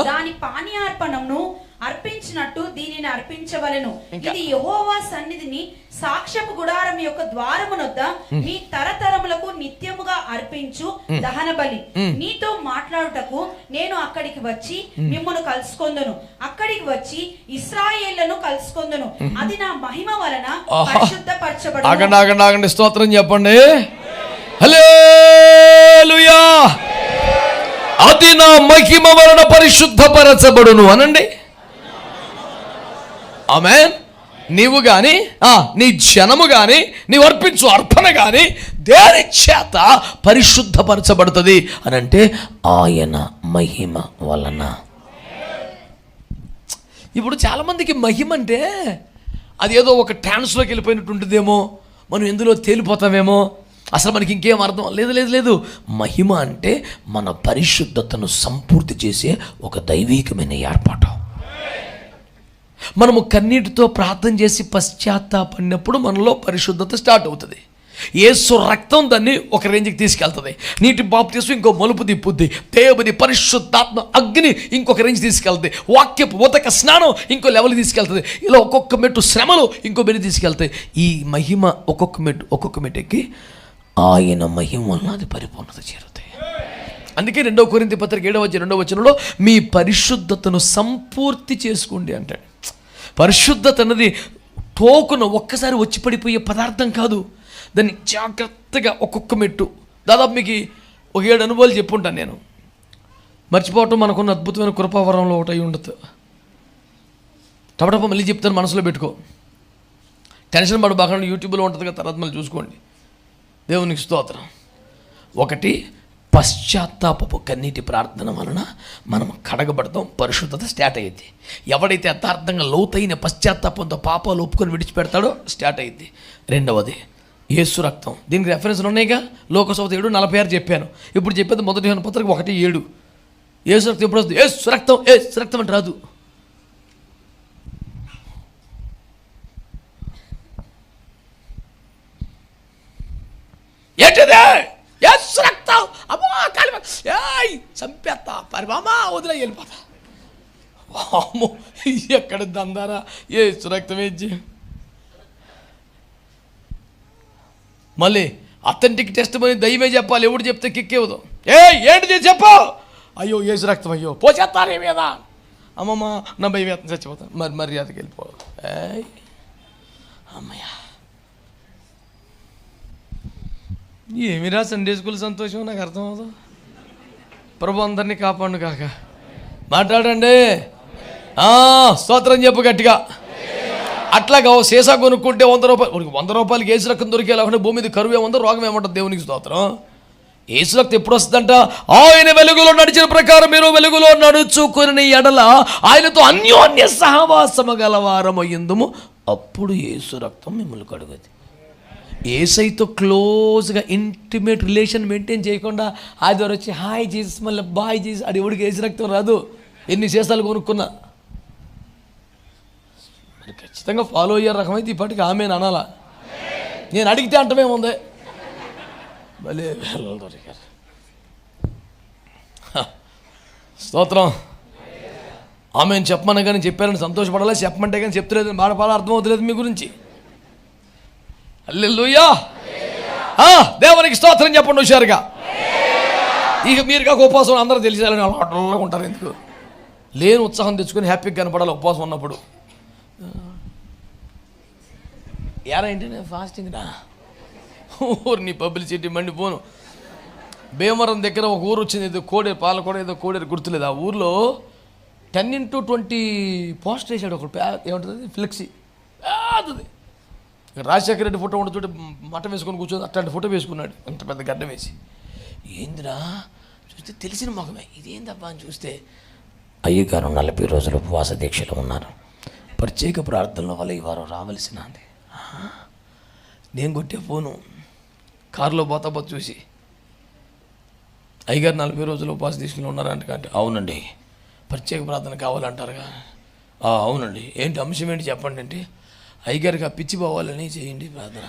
దాని పానీయార్పణమును అర్పించినట్టు దీనిని అర్పించవలెను. ఇది యెహోవా సన్నిధిని సాక్ష్యపు గుడారం యొక్క ద్వారమునొద్ద నీ తరతరములకు నిత్యముగా అర్పించు దహన బలి. నీతో మాట్లాడుటకు నేను అక్కడికి వచ్చి మిమ్మును కలుసుకొందును, అక్కడికి వచ్చి ఇశ్రాయేళ్లను కలుసుకొందును. అది నా మహిమ వలన పరిశుద్ధపరచబడును. ఆగండి, స్తోత్రం చెప్పండి. హల్లెలూయా. అది నా మహిమ వలన పరిశుద్ధపరచబడును అనండి. ఆమేన్. నీవు గాని నీ జనము గాని నీవు అర్పించు అర్పణ గాని దేని చేత పరిశుద్ధపరచబడుతుంది అని అంటే ఆయన మహిమ వలన. ఇప్పుడు చాలామందికి మహిమ అంటే అది ఏదో ఒక ట్రాన్స్లోకి వెళ్ళిపోయినట్టు ఉంటుందేమో, మనం ఎందులో తేలిపోతామేమో, అసలు మనకి ఇంకేం అర్థం లేదు. మహిమ అంటే మన పరిశుద్ధతను సంపూర్తి చేసే ఒక దైవీకమైన ఏర్పాటు. మనము కన్నీటితో ప్రార్థన చేసి పశ్చాత్తాపడినప్పుడు మనలో పరిశుద్ధత స్టార్ట్ అవుతుంది. యేసు రక్తం దాన్ని ఒక రేంజ్కి తీసుకెళ్తుంది. నీటి బాప్తిసం ఇంకో మలుపు తిప్పుద్ది. దేవుని పరిశుద్ధాత్మ అగ్ని ఇంకొక రేంజ్ తీసుకెళ్తుంది. వాక్యపు ఉదక స్నానం ఇంకో లెవెల్ తీసుకెళ్తుంది. ఇలా ఒక్కొక్క మెట్టు శ్రమలు ఇంకో మెట్టు తీసుకెళ్తాయి. ఈ మహిమ ఒక్కొక్క మెట్టుకి ఆయన మహిమ వలన అది పరిపూర్ణత చేరుతాయి. అందుకే 2 కొరింథీ పత్రిక 7వ వచనంలో మీ పరిశుద్ధతను సంపూర్తి చేసుకోండి అంటాడు. పరిశుద్ధత అన్నది టోకును ఒక్కసారి వచ్చి పడిపోయే పదార్థం కాదు. దాన్ని జాగ్రత్తగా ఒక్కొక్క మెట్టు, దాదాపు మీకు ఒక 7 అనుభవాలు చెప్పుంటాను నేను. మర్చిపోవటం మనకున్న అద్భుతమైన కృపావరంలో ఒకటి అయి ఉండదు. టపటప మళ్ళీ చెప్తాను, మనసులో పెట్టుకో. టెన్షన్ పడు బాగా, యూట్యూబ్లో ఉంటుంది కదా, తర్వాత మళ్ళీ చూసుకోండి. దేవునికి స్తోత్రం. 1 పశ్చాత్తాపపు కన్నీటి ప్రార్థన వలన మనం కడగబడతాం, పరిశుద్ధత స్టార్ట్ అయ్యింది. ఎవడైతే యథార్థంగా లోతైన పశ్చాత్తాపంతో పాపాలు ఒప్పుకొని విడిచిపెడతాడో స్టార్ట్ అయ్యింది. 2వది యేసు రక్తం. దీనికి రెఫరెన్స్లు ఉన్నాయిగా. లోకసభ 7:46 చెప్పాను. ఇప్పుడు చెప్పేది 1 యోహాను పత్రిక 1:7. యేసు రక్తం ఎప్పుడు వస్తుంది? యేసు రక్తం అంటే రాదు. ఏంటిదే? యేసు రక్తం. అమ్మా కాలి చంపేస్తా, పరిమామా వదిలే వెళ్ళిపోతా. అమ్మో ఎక్కడ దందారా, యేసు రక్తం వేసి మళ్ళీ అథెంటిక్ టెస్ట్ మరి దైవే చెప్పాలి. ఎవడు చెప్తే కిక్కేవదు. ఏంటిది చెప్పు. అయ్యో యేసు రక్తం, అయ్యో పోచేస్తాను మీద, అమ్మమ్మ నా భయం చచ్చిపోతాను, మరి మర్యాదకి వెళ్ళిపో. అమ్మయ్యా, ఏమిరా సండే స్కూల్ సంతోషం, నాకు అర్థం అవుతుంది. ప్రభు అందరినీ కాపాడు కాక. మాట్లాడండి, స్తోత్రం చెప్పు గట్టిగా. అట్లాగా సీసా కొనుక్కుంటే 100 రూపాయలు, 100 రూపాయలకి యేసు రక్తం దొరికే లేకుండా భూమి మీద కరువు ఏముందో, రోగం ఏమంటుంది. దేవునికి స్తోత్రం. యేసు రక్తం ఎప్పుడు వస్తుందంట? ఆయన వెలుగులో నడిచిన ప్రకారం మీరు వెలుగులో నడుచుకుని ఎడల ఆయనతో అన్యోన్య సహవాసము గలవారమయ్యుందుము, అప్పుడు యేసు రక్తం మిమ్మల్ని కడుగుద్ది. యేసైతో క్లోజ్గా ఇంటిమేట్ రిలేషన్ మెయింటైన్ చేయకుండా ఆదివారం వచ్చి హాయ్ జీసస్ మళ్ళీ బాయ్ జీసస్, అది ఎవడికి యేసు రక్తం రాదు. ఎన్ని సీసాలు కొనుక్కున్నా మరి ఖచ్చితంగా ఫాలో అయ్యే రకమైతే ఇప్పటికి ఆమె అనాలా. నేను అడిగితే అంటమేముంది. భలే దొరికారు. స్తోత్రం. ఆమె చెప్పమని కానీ చెప్పారని సంతోషపడాలి, చెప్పమంటే కానీ చెప్తలేదు బాధపడాలి, అర్థం అవుతలేదు మీ గురించి. హల్లెలూయా. దేవునికి స్తోత్రం చెప్పండి హుషారుగా. ఇక మీరుగా ఉపవాసం అందరూ తెలిసేయాలని అలా ఉంటారు. ఎందుకు లేని ఉత్సాహం తెచ్చుకొని హ్యాపీగా కనపడాలి ఉపవాసం ఉన్నప్పుడు. ఎలా ఏంటి నేను ఫాస్టింగ్ రా ఊరిని పబ్లిసిటీ మండిపోను. భీమవరం దగ్గర ఒక ఊరు వచ్చింది, ఏదో కోడేరు పాలకోడ ఏదో కోడేరు గుర్తులేదు. ఆ ఊర్లో 10x20 పోస్టర్ వేసాడు ఒకటి, ఏముంటుంది ఫ్లెక్సీ అది. రాజశేఖర రెడ్డి ఫోటో ఉండదు, మఠం వేసుకొని కూర్చొని అట్లాంటి ఫోటో వేసుకున్నాడు, ఇంత పెద్ద గడ్డం వేసి. ఏందిరా చూస్తే తెలిసిన మొహమే, ఇదేందబ్బా అని చూస్తే అయ్యగారు 40 రోజులు ఉపవాస దీక్షలో ఉన్నారు, ప్రత్యేక ప్రార్థనల వల్ల ఈ వారం రావాల్సిన అంది. నేను కొట్టే ఫోను కారులో పోతా చూసి, అయ్యగారు 40 రోజులు ఉపవాస దీక్షలో ఉన్నారంట. అంటే అవునండి, ప్రత్యేక ప్రార్థన కావాలంటారుగా. అవునండి, ఏంటి అంశం ఏంటి చెప్పండి అంటే, అయ్యగారికి ఆ పిచ్చి పోవాలని చేయండి ప్రార్థన.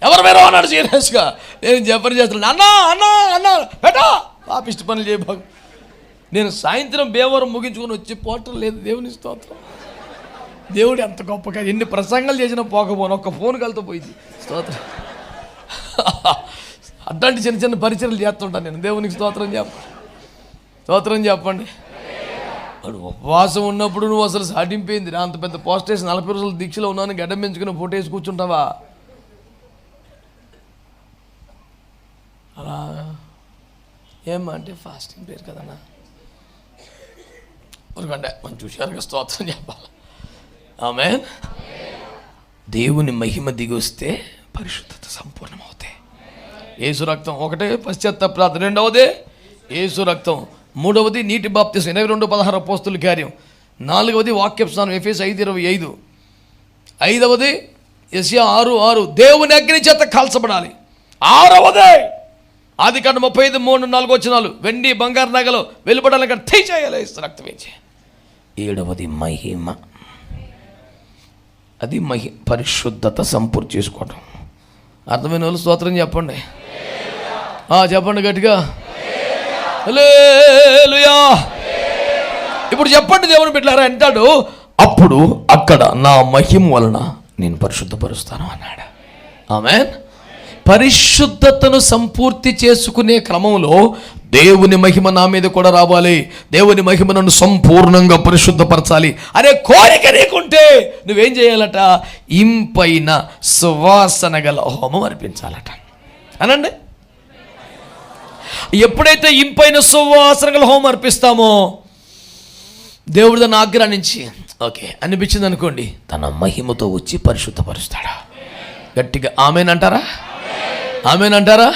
ఎవరు వేరో అన్నాడు సీరియస్గా. నేను చెప్పని చేస్తున్నాను, అన్నా అన్నా అన్నా బేటా పాపిష్టి పనులు చేయబాగు. నేను సాయంత్రం భీమవరం ముగించుకొని వచ్చి పోవటం లేదు. దేవుని స్తోత్రం, దేవుడు ఎంత గొప్పగా ఎన్ని ప్రసంగాలు చేసినా పోకపోను, ఒక్క ఫోన్ కలితో పోయింది. స్తోత్రం. అట్లాంటి చిన్న చిన్న పరిచయలు చేస్తుంటాను నేను. దేవునికి స్తోత్రం చెప్పండి. వాడు ఉపవాసం ఉన్నప్పుడు నువ్వు అసలు సాటింపోయింది రా. అంత పెద్ద పోస్ట్ వేసి 40 రోజులు దీక్షలో ఉన్నాను, గడ్డం పెంచుకుని ఫోటో వేసి కూర్చుంటావా? అలా ఏమంటే ఫాస్టింగ్ పేరు కదన్నా. ఎందుకంటే మంచి హుషారుగా స్తోత్రం చెప్పాలి. ఆమేన్. దేవుని మహిమ దిగి వస్తే పరిశుద్ధత సంపూర్ణమవుతాయి. యేసు రక్తం ఒకటే పశ్చాత్తాప ప్రార్థన, రెండవది యేసు రక్తం, మూడవది నీటి బాప్తిసం 22:16 అపోస్తుల కార్యం, నాలుగవది వాక్య స్నానం ఎఫెసీ 5:25, ఐదవది యెషయా 6:6 దేవుని అగ్ని చేత కాల్చబడాలి, ఆరవది ఆదికాండం 35:3-4 వెండి బంగారు నగలు వెలుపడాలి తీసేయాలి యేసు రక్తం వేసి, ఏడవది మహిమ, అది పరిశుద్ధత సంపూర్తి చేసుకోవటం. అర్థమైన వాళ్ళు స్తోత్రం చెప్పండి. చెప్పండి గట్టిగా హల్లెలూయా. ఇప్పుడు చెప్పండి, దేవుని బిడ్డలారా అంటాడు, అప్పుడు అక్కడ నా మహిమ వలన నేను పరిశుద్ధపరుస్తాను అన్నాడు. ఆమేన్. పరిశుద్ధతను సంపూర్తి చేసుకునే క్రమంలో దేవుని మహిమ నా మీద కూడా రావాలి, దేవుని మహిమ నన్ను సంపూర్ణంగా పరిశుద్ధపరచాలి అనే కోరిక నీకుంటే నువ్వేం చేయాలట? ఇంపైన సువాసన గల హోమం అర్పించాలట. అనండి. ఎప్పుడైతే ఇంపైన సువాసన గల హోమం అర్పిస్తామో దేవుడు దాన్ని ఆగ్రహించి ఓకే అనిపించింది అనుకోండి, తన మహిమతో వచ్చి పరిశుద్ధపరుస్తాడు. గట్టిగా ఆమేన్ అంటారా? ఆమేన్ అంటారా?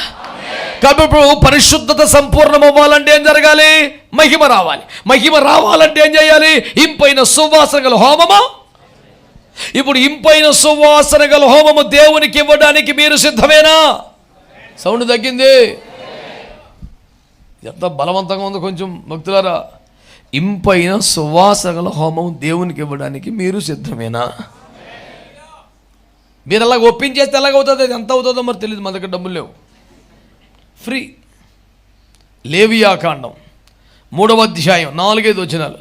కాబట్టి ఇప్పుడు పరిశుద్ధత సంపూర్ణం అవ్వాలంటే ఏం జరగాలి? మహిమ రావాలి. మహిమ రావాలంటే ఏం చేయాలి? ఇంపైన సువాసన గల హోమము. ఇప్పుడు ఇంపైన సువాసన గల హోమము దేవునికి ఇవ్వడానికి మీరు సిద్ధమేనా? సౌండ్ తగ్గింది, ఎంత బలవంతంగా ఉంది కొంచెం భక్తులారా. ఇంపైన సువాసన గల హోమం దేవునికి ఇవ్వడానికి మీరు సిద్ధమేనా? మీరు అలాగ ఒప్పించేస్తే ఎలాగవుతుంది? అది ఎంత అవుతుందో మరి తెలియదు, మన దగ్గర డబ్బులు లేవు. ఫ్రీ. లేవియాకాండం 3వ అధ్యాయం 4-5 వచనాలు.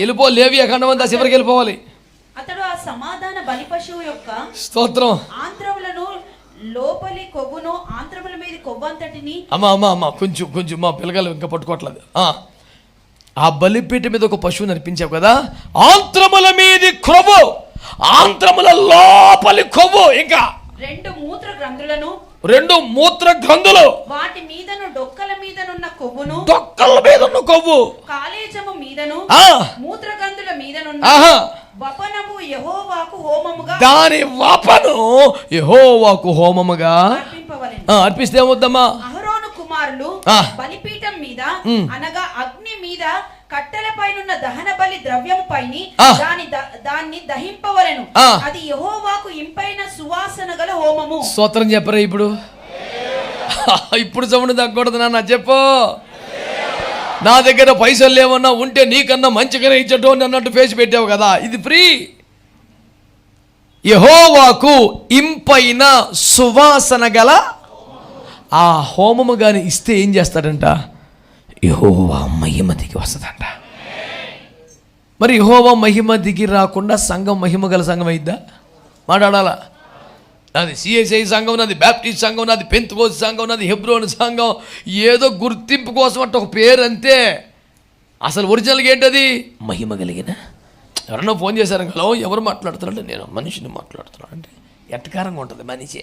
వెళ్ళిపో, లేవియాకాండం అంతా చివరికి వెళ్ళిపోవాలి. అతడు ఆ సమాధాన బలి పశువు యొక్క స్తోత్రం ఆంత్రములను లోపలి కొవ్వును ఆంత్రముల మీద కొవ్వంతటిని. అమ్మా కొంచెం మా పిల్లగాలు ఇంకా పట్టుకోవట్లేదు. ఆ బలిపీఠ మీద ఒక పశువుని అర్పించావు కదా, ఆంత్రముల మీది కొవ్వు, ఆంత్రముల లోపలి కొవ్వు, ఇంకా 2 మూత్ర గ్రంథులను, 2 మూత్ర గ్రంథులు, వాటి మీదను డొక్కల మీదనున్న కొవ్వును, డొక్కల మీదను కొవ్వు, కాలేజము మీదను మూత్ర గ్రంథుల మీదనున్న వపనము యెహోవాకు హోమముగా, దాని వపను యెహోవాకు హోమముగా అర్పింపవలెను. అర్పిస్తే ఏమవుద్దమ్మా? అహరోను కుమారులు బలిపీఠం మీద అనగా అగ్ని మీద కట్టెలపైనున్న దహన బలి ద్రవ్యము పైని దాన్ని దహింపవలెను. అది యెహోవాకు ఇంపైన సువాసన గల హోమము. స్తోత్రం చెప్పరా? ఇప్పుడు సౌండ్ తగ్గకూడదు నాన్న, చెప్పు. నా దగ్గర పైసలు లేవన్నా ఉంటే నీకన్నా మంచిగానే ఇచ్చటం అన్నట్టు ఫేస్ పెట్టావు కదా, ఇది ఫ్రీ. యెహోవాకు ఇంపైన సువాసన గల ఆ హోమము కానీ ఇస్తే ఏం చేస్తాడంట? యెహోవా మహిమ దిగి వస్తుందంట. మరి యెహోవా మహిమ దిగి రాకుండా సంఘం మహిమ గల సంఘం అయిద్దా? మాట్లాడాలా? నాది సిఎస్ఐ సంఘం, నాది బ్యాప్టిస్ట్ సంఘం, నాది పెంతెకోస్తు సంఘం, నాది హెబ్రోన్ సంఘం. ఏదో గుర్తింపు కోసం అంటే ఒక పేరు అంతే. అసలు ఒరిజినల్గా ఏంటది? మహిమ కలిగిన. ఎవరన్నా ఫోన్ చేశారు, హలో ఎవరు మాట్లాడుతున్నారంటే నేను మనిషిని మాట్లాడుతున్నాను అంటే ఎట్టకారంగా ఉంటుంది. మనిషి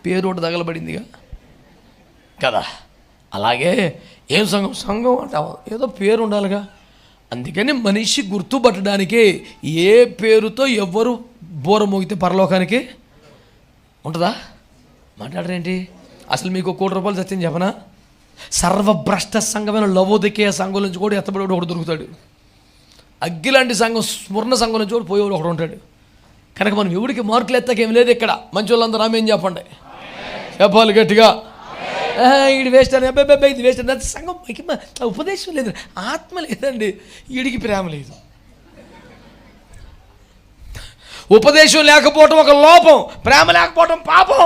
పేరు ఒకటి తగలబడిందిగా కదా. అలాగే ఏం సంఘం అంటే ఏదో పేరు ఉండాలిగా. అందుకని మనిషి గుర్తుపట్టడానికి ఏ పేరుతో ఎవరు బోర మోగితే పరలోకానికి ఉంటుందా? మాట్లాడరేంటి? అసలు మీకు ₹1,00,00,000 సత్యం చెప్పనా? సర్వభ్రష్ట సంఘమైన లవోదికేయ సంఘం నుంచి కూడా ఎత్తబడి ఒకడు దొరుకుతాడు. అగ్గిలాంటి సంఘం, స్వర్ణ సంఘం నుంచి కూడా పోయేవాడు ఒకడు ఉంటాడు. కనుక మనం ఎవడికి మార్కులు ఎత్తకేం లేదు ఇక్కడ. మంచి వాళ్ళందరూ ఆమెం చెప్పండి, చెప్పాలి గట్టిగా. ఈడు వేస్ట్ అని, అబ్బాయి ఇది వేస్ట్ అని. సంఘం ఉపదేశం లేదు, ఆత్మ లేదండి, ఈడికి ప్రేమ లేదు. ఉపదేశం లేకపోవటం ఒక లోపం, ప్రేమ లేకపోవటం పాపం.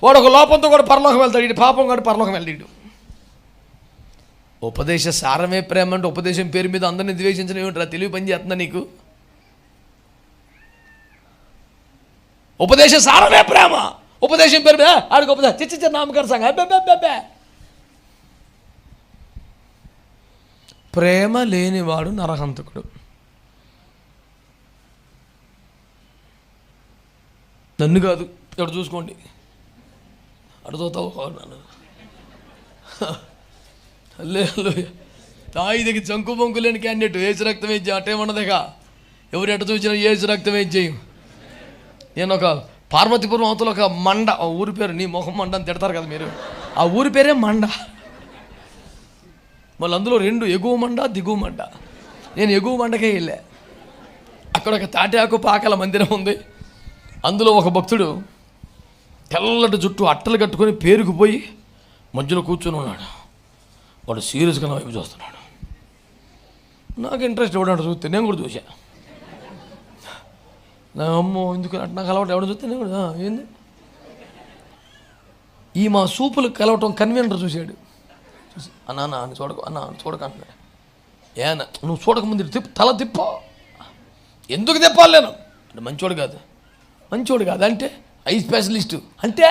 వాడు ఒక లోపంతో కూడా పరలోకం వెళ్తాడు, ఇటు పాపం కూడా పరలోకం వెళ్తాడు. ఉపదేశ సారమే ప్రేమ అంటే ఉపదేశం పేరు మీద అందరినీ ద్వేషించడం ఏమిట్రా? తెలివి పని చేస్తుందా నీకు? ఉపదేశ సారమే ప్రేమ, ఉపదేశం పేరు మీద ఆడికి ఉపదేశం చిన్న నామకరణ సంఘం. అబ్బే ప్రేమ లేనివాడు నరహంతకుడు. నన్ను కాదు, ఇక్కడ చూసుకోండి, అడుగుతావు నన్ను. తాయిదికి చంకు బొంకు లేని క్యాండిడేట్ ఏసు రక్తం వేసి అట్టేమన్నదేగా. ఎవరు ఎట చూసినా ఏసు రక్తం వేసి చేయం. నేను ఒక పార్వతీపురం అవతల ఒక మండ, ఊరి పేరు నీ మొహం మండ అని తిడతారు కదా మీరు, ఆ ఊరి పేరే మండ. మళ్ళీ అందులో 2, ఎగువ మండ దిగువ మండ. నేను ఎగువ మండకే వెళ్ళా. అక్కడ ఒక తాటాకు పాకల మందిరం ఉంది. అందులో ఒక భక్తుడు తెల్లటి జుట్టు అట్టలు కట్టుకొని పేరుకుపోయి మధ్యలో కూర్చొని ఉన్నాడు. వాడు సీరియస్గా నా వైపు చూస్తున్నాడు. నాకు ఇంట్రెస్ట్ ఎవడంటే చూస్తే నేను కూడా చూసా. నా అమ్మో ఎందుకు అట్లా నాకు అలవాటు, ఎవడ చూస్తే నేను కూడా ఏంది ఈ మా సూపులు కలవటం కన్వీనర్ చూశాడు. చూసి అన్నా అని చూడకు, అన్న చూడక అంటున్నాడు. ఏనా నువ్వు చూడకముందు తల తిప్పో. ఎందుకు తిప్పాలి నేను అంటే మంచోడు కాదు అంటే ఐ స్పెషలిస్టు అంటే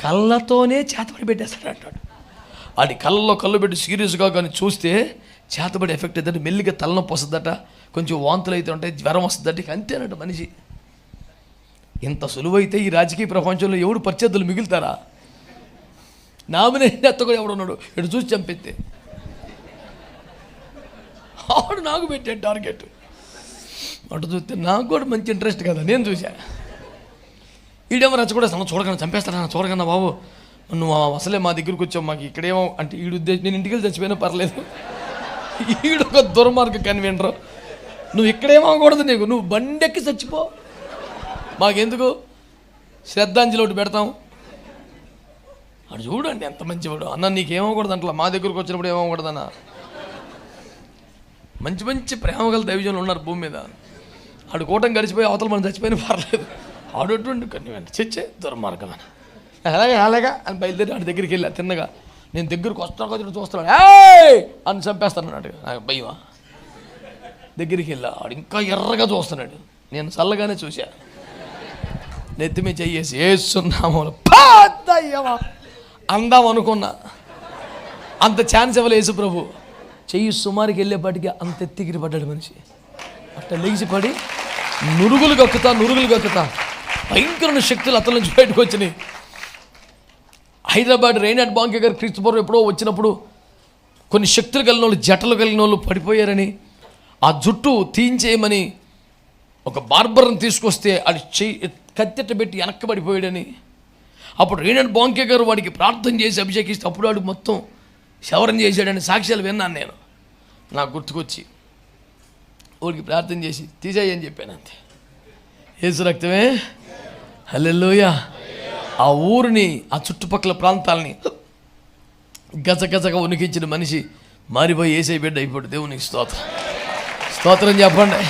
కళ్ళతోనే చేతబడి పెట్టేస్తాడు అంటాడు. వాడి కళ్ళలో కళ్ళు పెట్టి సీరియస్గా కానీ చూస్తే చేతబడి ఎఫెక్ట్ అవుతుందంటే మెల్లిగా తలనొప్పి వస్తుందట, కొంచెం వాంతులు అయితే ఉంటాయి, జ్వరం వస్తుందట. ఇక అంతేనట మనిషి. ఇంత సులువైతే ఈ రాజకీయ ప్రపంచంలో ఎవడు పరిచయాలు మిగులుతారా? నామినేషన్ ఎత్తకుండా ఎవడున్నాడు ఇటు చూసి చంపితే ఆడు నాకు పెట్టాడు టార్గెట్. అటు చూస్తే నాకు కూడా మంచి ఇంట్రెస్ట్ కదా, నేను చూసా. ఈడేమో రచ్చ నన్ను చూడకన్నా చంపేస్తాను, చూడకన్నా బాబు నువ్వు అసలే మా దగ్గరికి వచ్చావు, మాకు ఇక్కడేమో అంటే ఈడు ఉద్దేశం నేను ఇంటికి వెళ్ళి చచ్చిపోయినా పర్లేదు, ఈడు ఒక దుర్మార్గ కన్వీనరు, నువ్వు ఇక్కడేమోకూడదు, నీకు నువ్వు బండెక్కి చచ్చిపో, మాకెందుకు శ్రద్ధాంజలి ఒకటి పెడతాం. అటు చూడండి ఎంత మంచివాడు. అన్న నీకేమోకూడదు అంటలా, మా దగ్గరకు వచ్చినప్పుడు ఏమోకూడదన్నా. మంచి మంచి ప్రేమ గల దైవజనులు ఉన్నారు భూమి మీద. ఆడు కూటం గడిచిపోయి అవతల మనం చచ్చిపోయినా పర్లేదు, ఆడటువంటి కన్వీనర్ చచ్చే దుర్మార్గం అలాగా అని బయలుదేరి ఆడి దగ్గరికి వెళ్ళా. తిన్నగా నేను దగ్గరికి వస్తాను చూస్తున్నాడు, ఏయ్ అని చంపేస్తాను అన్నాడు. నాకు భయమా. దగ్గరికి వెళ్ళా, ఆడు ఇంకా ఎర్రగా చూస్తున్నాడు. నేను చల్లగానే చూసా. నెత్తిమే చెయ్యేసి ఏస్తున్నాము అందాం అనుకున్నా. అంత ఛాన్స్ ఇవ్వలే యేసు ప్రభు. చెయ్యి సుమారుకి వెళ్ళేపాటికి అంత ఎత్తిగిరి పడ్డాడు మనిషి. అట్లా లెగిసి పడి నురుగులు కక్కుతా భయంకరమైన శక్తులు అతని నుంచి బయటకు వచ్చినాయి. హైదరాబాద్ రైనాడ్ బాంకే గారు క్రీస్తుపూర్వం ఎప్పుడో వచ్చినప్పుడు కొన్ని శక్తులు కలిగిన వాళ్ళు, జటలు కలిగిన వాళ్ళు పడిపోయారని, ఆ జుట్టు తీయించేయమని ఒక బార్బర్ని తీసుకొస్తే అది కత్తెట్ట పెట్టి వెనక్కి పడిపోయాడని, అప్పుడు రైనాడ్ బాంకే గారు వాడికి ప్రార్థన చేసి అభిషేకిస్తే అప్పుడు వాడు మొత్తం శవరం చేశాడని సాక్ష్యాలు విన్నాను నేను. నాకు గుర్తుకొచ్చి వాడికి ప్రార్థన చేసి తీసేయని చెప్పాను. అంతే. యేసు రక్తమే హల్లెలూయా. ఆ ఊరిని, ఆ చుట్టుపక్కల ప్రాంతాలని గజగజగా ఉనికించిన మనిషి మారిపోయి యేసయ్య బిడ్డ అయిపోయాడు. దేవునికి స్తోత్రం చెప్పండి.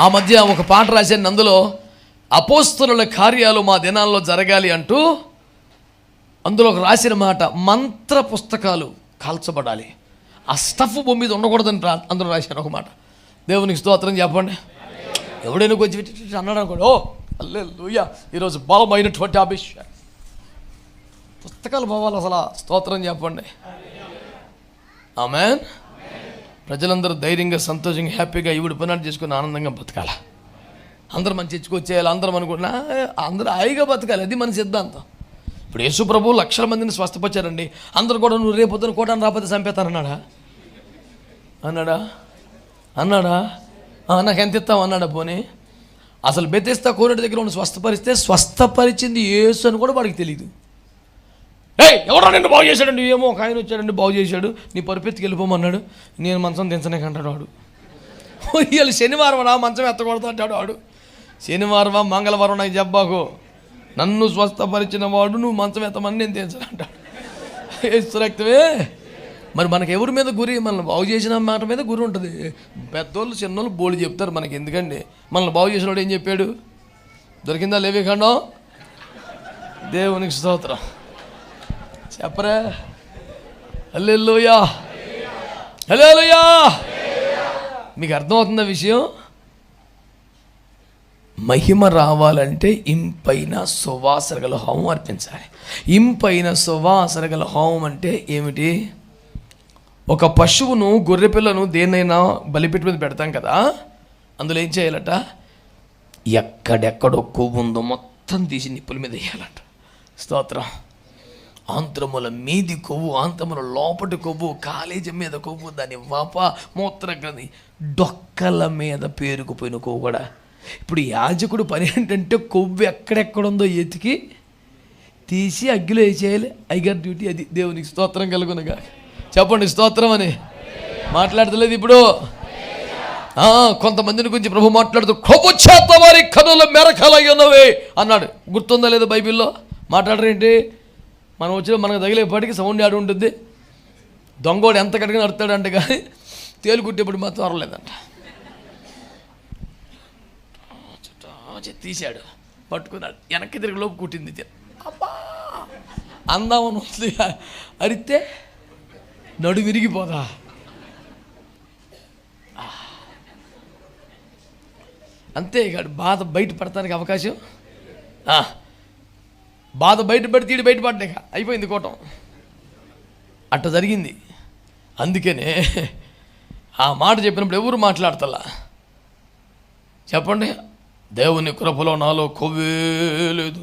ఆ మధ్య ఒక పాట రాశాను, అందులో అపోస్తలుల కార్యాలు మా దినాల్లో జరగాలి అంటూ అందులో రాసిన మాట, మంత్ర పుస్తకాలు కాల్చబడాలి, ఆ స్టఫ్ భూమి మీద ఉండకూడదని అందులో రాశాను ఒక మాట. దేవునికి స్తోత్రం చెప్పండి. ఎవడైనా కొంచెం అన్నాడు అనుకోండి, ఓ హల్లెలూయా ఈరోజు బలమైనటువంటి అభిషేకం. పుస్తకాలు పోవాలి అసలు. స్తోత్రం చెప్పండి. ఆమేన్. ప్రజలందరూ ధైర్యంగా సంతోషంగా హ్యాపీగా ఈవిడ పని చేసుకుని ఆనందంగా బతకాల. అందరూ మంచి ఇచ్చుకొచ్చేయాలి, అందరం అనుకున్నా అందరూ హాయిగా బతకాలి. అది మన సిద్ధాంతం. ఇప్పుడు యేసు ప్రభువు లక్షల మందిని స్వస్థపరిచారండి. అందరూ కూడా నువ్వు రేపొద్దున కోటాను రాకపోతే చంపేతానన్నాడా? అన్నాడా? నాకు ఎంత ఇస్తావు అన్నాడా? పోనీ అసలు బెతెస్తా కోనేటి దగ్గర ఉన్న స్వస్థపరిస్తే స్వస్థపరిచింది యేసు అని కూడా వాడికి తెలియదు. ఎవడో నిన్ను బాగు చేశాడండి, ఏమో ఒక ఆయన వచ్చాడండి బాగు చేశాడు, నీ పరిపెత్తికి వెళ్ళిపోమన్నాడు, నేను మంచం దించనే అంటాడు వాడు. ఇవాళ శనివారం నా మంచం ఎత్తకూడదు అంటాడు వాడు. శనివారం మంగళవారం నాకు చెప్పాకు, నన్ను స్వస్థపరిచిన వాడు నువ్వు మంచం ఎత్తమని నేను దించనంటాడు. యేసు రక్తమే. మరి మనకి ఎవరి మీద గురి? మనల్ని బాగు చేసిన మాట మీద గురి ఉంటుంది. పెద్దోళ్ళు చిన్నోళ్ళు బోళ్ళు చెప్తారు మనకి, ఎందుకండి మనల్ని బాగు చేసిన వాడు ఏం చెప్పాడు? దొరికిందా లేవికాండం? దేవునికి స్తోత్రం చెప్పరా. హల్లెలూయా హల్లెలూయా. మీకు అర్థమవుతుందా విషయం? మహిమ రావాలంటే ఇంపైన సువాసన గల హోమం అర్పించాలి. ఇంపైన సువాసన గల హోమం అంటే ఏమిటి? ఒక పశువును, గొర్రెపిల్లను దేన్నైనా బలిపీఠం మీద పెడతాం కదా, అందులో ఏం చేయాలట? ఎక్కడెక్కడో కొవ్వు ఉందో మొత్తం తీసి నిప్పుల మీద వేయాలంట. స్తోత్రం. ఆంత్రముల మీది కొవ్వు, ఆంత్రముల లోపటి కొవ్వు, కాలేజీ మీద కొవ్వు, దాని వాప మూత్రగ్రంథి, డొక్కల మీద పేరుకుపోయిన కొవ్వు కూడా. ఇప్పుడు యాజకుడు పని ఏంటంటే కొవ్వు ఎక్కడెక్కడుందో ఎతికి తీసి అగ్గిలో వేసేయాలి. అయ్యగారి డ్యూటీ అది. దేవునికి స్తోత్రం కలుగునగా. చెప్పండి స్తోత్రం అని. మాట్లాడతలేదు ఇప్పుడు. కొంతమందిని గురించి ప్రభు మాట్లాడుతూ కొవ్వు చేత వారి కనుల మెరకలై ఉన్నవే అన్నాడు. గుర్తుందా లేదా బైబిల్లో? మాట్లాడరేంటి? మనం వచ్చిన మనకు తగిలేపాటికి సౌండ్ ఆడి ఉంటుంది. దొంగోడు ఎంత కడిగిన అడతాడంటే కానీ తేలు కుట్టేప్పుడు మాత్రం అరలేదంట. తీశాడు, పట్టుకున్నాడు, వెనక్కి తిరిగి లోపు కుట్టింది. అబ్బా అందామని వస్తుంది, అరిస్తే నడు విరిగిపోదా. అంతే కాదు, బాధ బయట పడటానికి అవకాశం. బాధ బయట పెడితే ఈడు బయట పడ్డాక అయిపోయింది కోటం. అట్ట జరిగింది. అందుకనే ఆ మాట చెప్పినప్పుడు ఎవరు మాట్లాడతలా? చెప్పండి. దేవుని కృపలో నాలో కొవ్వే లేదు.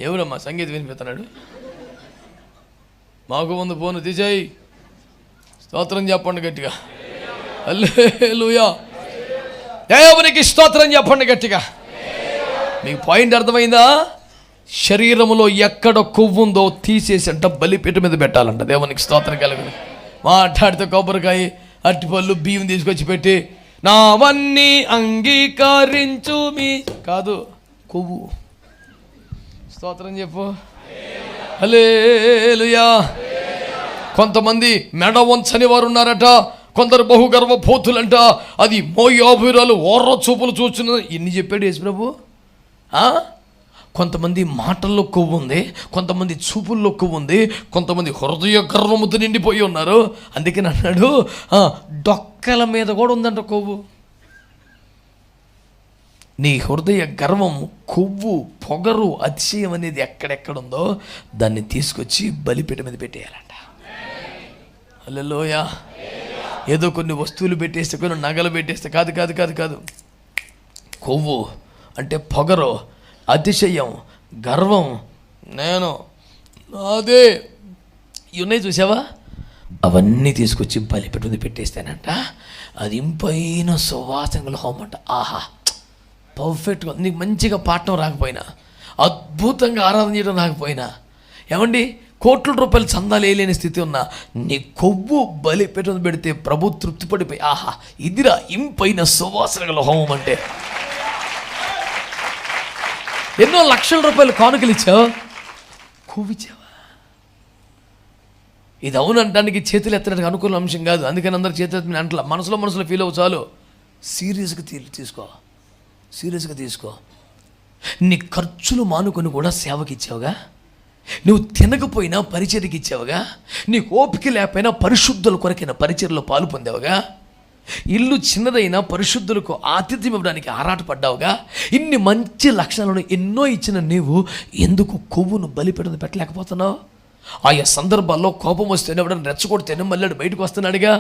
ఎవరమ్మా సంగీతం వినిపిస్తున్నాడు? మాకు ముందు ఫోను తీసేయి. స్తోత్రం చెప్పండి గట్టిగా. హల్లెలూయా. దేవునికి స్తోత్రం చెప్పండి గట్టిగా. మీకు పాయింట్ అర్థమైందా? శరీరంలో ఎక్కడ కొవ్వుందో తీసేసంట బలిపీఠం మీద పెట్టాలంట. దేవునికి స్తోత్రం కలుగును. మాట్లాడితే కొబ్బరికాయ, అరటిపళ్ళు, బియ్యం తీసుకొచ్చి పెట్టి నావన్నీ అంగీకరించు మీ కాదు, కొవ్వు. స్తోత్రం చెప్పు. హల్లెలూయా. కొంతమంది మెడ వంచని వారు ఉన్నారట, కొందరు బహుగర్వపోతులంట, అది మోయాబురాలు ఓర్ర చూపులు చూస్తున్నది. ఇన్ని చెప్పాడు యేసు ప్రభు. కొంతమంది మాటల్లో కొవ్వు ఉంది, కొంతమంది చూపుల్లో కొవ్వు ఉంది, కొంతమంది హృదయ గర్వముతో నిండిపోయి ఉన్నారు. అందుకని అన్నాడు డొక్కల మీద కూడా ఉందంట కొవ్వు. నీ హృదయ గర్వం, కొవ్వు, పొగరు, అతిశయం అనేది ఎక్కడెక్కడుందో దాన్ని తీసుకొచ్చి బలిపీఠం మీద పెట్టేయాలంట. హల్లెలూయా. ఏదో కొన్ని వస్తువులు పెట్టేస్తే, కొన్ని నగలు పెట్టేస్తే కాదు కాదు కాదు కాదు. కొవ్వు అంటే పొగరు, అతిశయం, గర్వం, నేను అదే ఉన్నాయి చూసావా, అవన్నీ తీసుకొచ్చి బలిపీఠం మీద పెట్టేస్తానంట. అది ఇంపైన సువాసనల హోమం అంట. ఆహా, పర్ఫెక్ట్గా. నీకు మంచిగా పాడటం రాకపోయినా, అద్భుతంగా ఆరాధన చేయడం రాకపోయినా, ఏమండి కోట్ల రూపాయలు చందాలు వేయలేని స్థితి ఉన్నా, నీ కొవ్వు బలిపీఠం పెడితే ప్రభు తృప్తి పడిపోయి, ఆహా ఇదిరా ఇంపైన సువాసనల హోమం అంటే. ఎన్నో లక్షల రూపాయలు కానుకలు ఇచ్చావు, కొవ్వు ఇచ్చావా? ఇది అవునంటానికి చేతులు ఎత్తడానికి అనుకూల అంశం కాదు. అందుకని అందరు చేతులు ఎత్తి అంటలా. మనసులో ఫీల్ అవ్వు చాలు. సీరియస్గా తీసుకో. నీ ఖర్చులు మానుకొని కూడా సేవకి ఇచ్చావుగా. నువ్వు తినకపోయినా పరిచర్యకి ఇచ్చావుగా, నీకు ఓపిక లేకపోయినా పరిశుద్ధుల కొరకైన పరిచర్యలో పాలు పొందావుగా, ఇల్లు చిన్నదైనా పరిశుద్ధులకు ఆతిథ్యం ఇవ్వడానికి ఆరాటపడ్డావుగా. ఇన్ని మంచి లక్షణాలను ఎన్నో ఇచ్చిన నీవు ఎందుకు కొవ్వును బలిపెట్టను పెట్టలేకపోతున్నావు? ఆయా సందర్భాల్లో కోపం వస్తేనే ఎవడన్నా రెచ్చగొడితేనే మళ్ళీ బయటకు వస్తున్నాడుగా.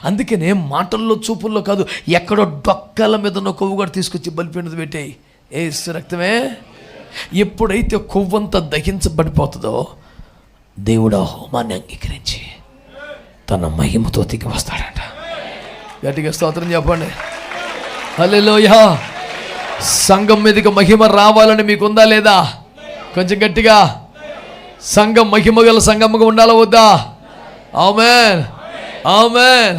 అందుకనే మాటల్లో చూపుల్లో కాదు, ఎక్కడో డొక్కల మీద ఉన్న కొవ్వు కూడా తీసుకొచ్చి బలిపెట్టదు పెట్టేయి. ఏసు రక్తమే. ఎప్పుడైతే కొవ్వంతా దహించబడిపోతుందో దేవుడు ఆ హోమాన్ని అంగీకరించి తన మహిమతో దిగి వస్తాడంట. గట్టిగా స్తోత్రం చెప్పండి. హల్లెలూయా. సంఘం మీదకి మహిమ రావాలని మీకుందా లేదా? కొంచెం గట్టిగా. సంఘం మహిమ గల సంఘముగా ఉండాలా వద్దా? ఆమేన్, ఆమేన్.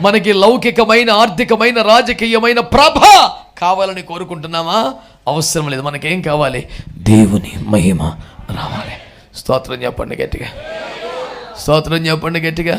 మనకి లౌకికమైన, ఆర్థికమైన, రాజకీయమైన ప్రభ కావాలని కోరుకుంటున్నామా? అవసరం లేదు. మనకేం కావాలి? దేవుని మహిమ రావాలి. స్తోత్రం చెప్పండి గట్టిగా. స్తోత్రం చెప్పండి గట్టిగా.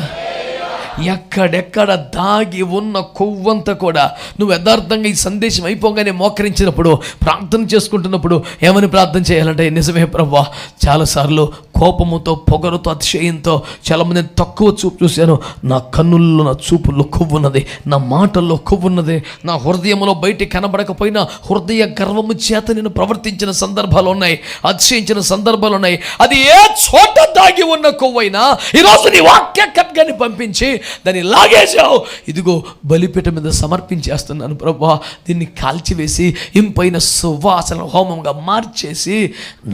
ఎక్కడెక్కడ దాగి ఉన్న కొవ్వంతా కూడా నువ్వు యథార్థంగా ఈ సందేశం అయిపోగానే మోకరించినప్పుడు, ప్రార్థన చేసుకుంటున్నప్పుడు ఏమని ప్రార్థన చేయాలంటే, నిజమే ప్రభువా, చాలాసార్లు కోపముతో, పొగరుతో, అతిశయంతో చాలామందిని తక్కువ చూపు చూశాను. నా కన్నుల్లో, నా చూపుల్లో కొవ్వున్నది, నా మాటల్లో కొవ్వున్నది, నా హృదయంలో బయటికి కనబడకపోయినా హృదయ గర్వము చేత నేను ప్రవర్తించిన సందర్భాలు ఉన్నాయి, అతిశయించిన సందర్భాలు ఉన్నాయి. అది ఏ చోట దాగి ఉన్న కొవ్వైనా ఈరోజు నీ వాక్య ఖడ్గాన్ని పంపించి దాన్ని లాగేసావు. ఇదిగో బలిపీఠ మీద సమర్పించేస్తున్నాను ప్రభువా, దీన్ని కాల్చివేసి ఇంపైన సువాసన హోమంగా మార్చేసి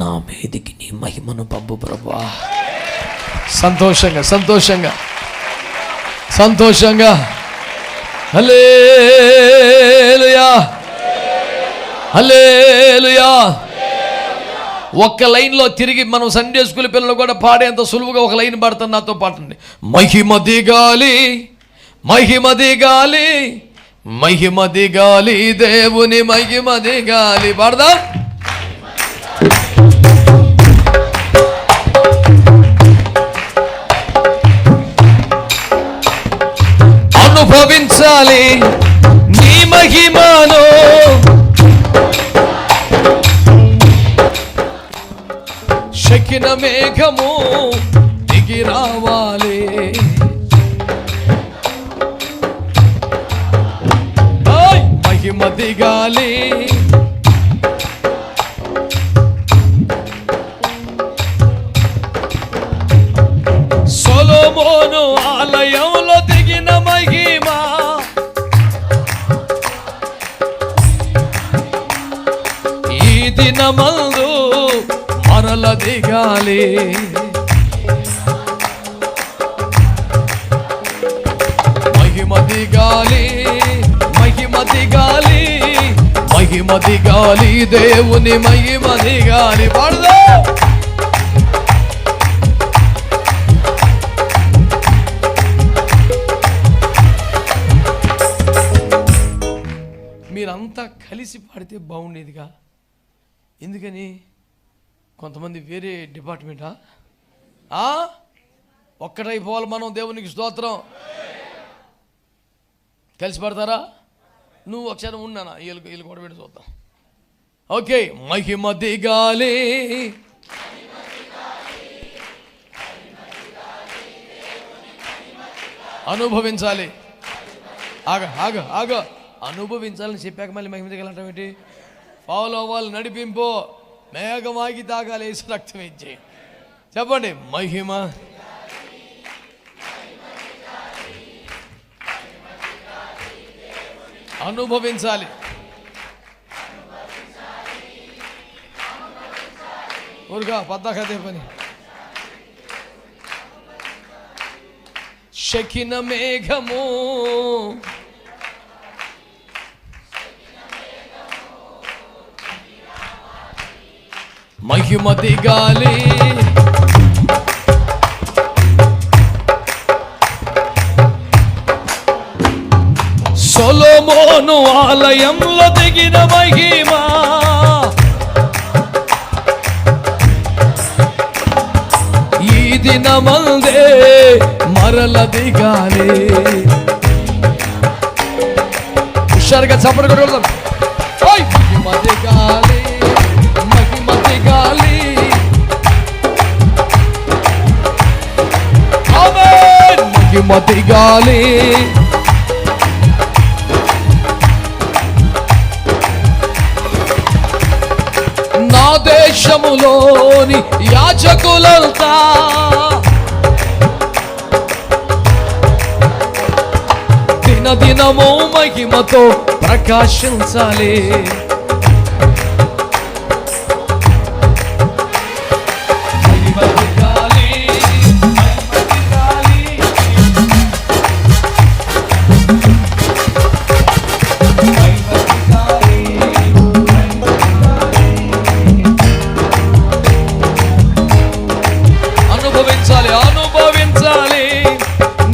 నా మీదికి నీ మహిమను పంపు ప్రభువా. సంతోషంగా, సంతోషంగా, సంతోషంగా. హల్లెలూయా, హల్లెలూయా. ఒక్క లైన్లో తిరిగి మనం సండే స్కూల్ పిల్లలు కూడా పాడేంత సులువుగా ఒక లైన్ పాడుతాను. నాతో పాటండి. మహిమ దిగాలి, మహిమ దిగాలి, మహిమ దిగాలి, దేవుని మహిమ దిగాలి. పాడదా? అనుభవించాలి నీ మహిమను, శకిన మేఘము దిగి రావాలి, మహిమ దిగాలి. సొలొమోను ఆలయంలో దిగిన మహిమ, ఈ దినమందు మరల దిగాలి. మహిమ దిగాలి, మహిమ దిగాలి, మహిమ దిగాలి, దేవుని మహిమ దిగాలి. పాడదా? మీరంతా కలిసి పాడితే బాగుండేదిగా. ఎందుకని? కొంతమంది వేరే డిపార్ట్మెంటా? ఒక్కటైపోవాలి మనం. దేవునికి స్తోత్రం. కలిసి పడతారా? నువ్వు ఒకసారి ఉన్నానా? వీళ్ళు కూడా పెట్టి చూద్దాం. ఓకే. మహిమ దిగాలి, అనుభవించాలి. ఆగ ఆగ ఆగ అనుభవించాలని చెప్పాక మళ్ళీ మహిమ దిగాలంటాం ఏంటి? ఫాలో అవ్వాలి, నడిపింపు. మేఘమాగి తాగాలి, వేసి రక్తం ఇచ్చి. చెప్పండి. మహిమ అనుభవించాలి. ఊరుగా పద్దాకదే పని. శకిన మేఘము మహిమ దిగాలి, సొలొమోను ఆలయంలో దిగిన మహిమ, ఈ దినమందే మరల దిగాలి. హుషారుగా చప్పట్లు కొడదాం. మహిమ దిగాలి, మహిమ దిగాలి, మహిమ దిగాలి. నా దేశములోని యాజకులంతా దినదినము మహిమతో ప్రకాశించాలి. అనుభవించాలి, అనుభవించాలి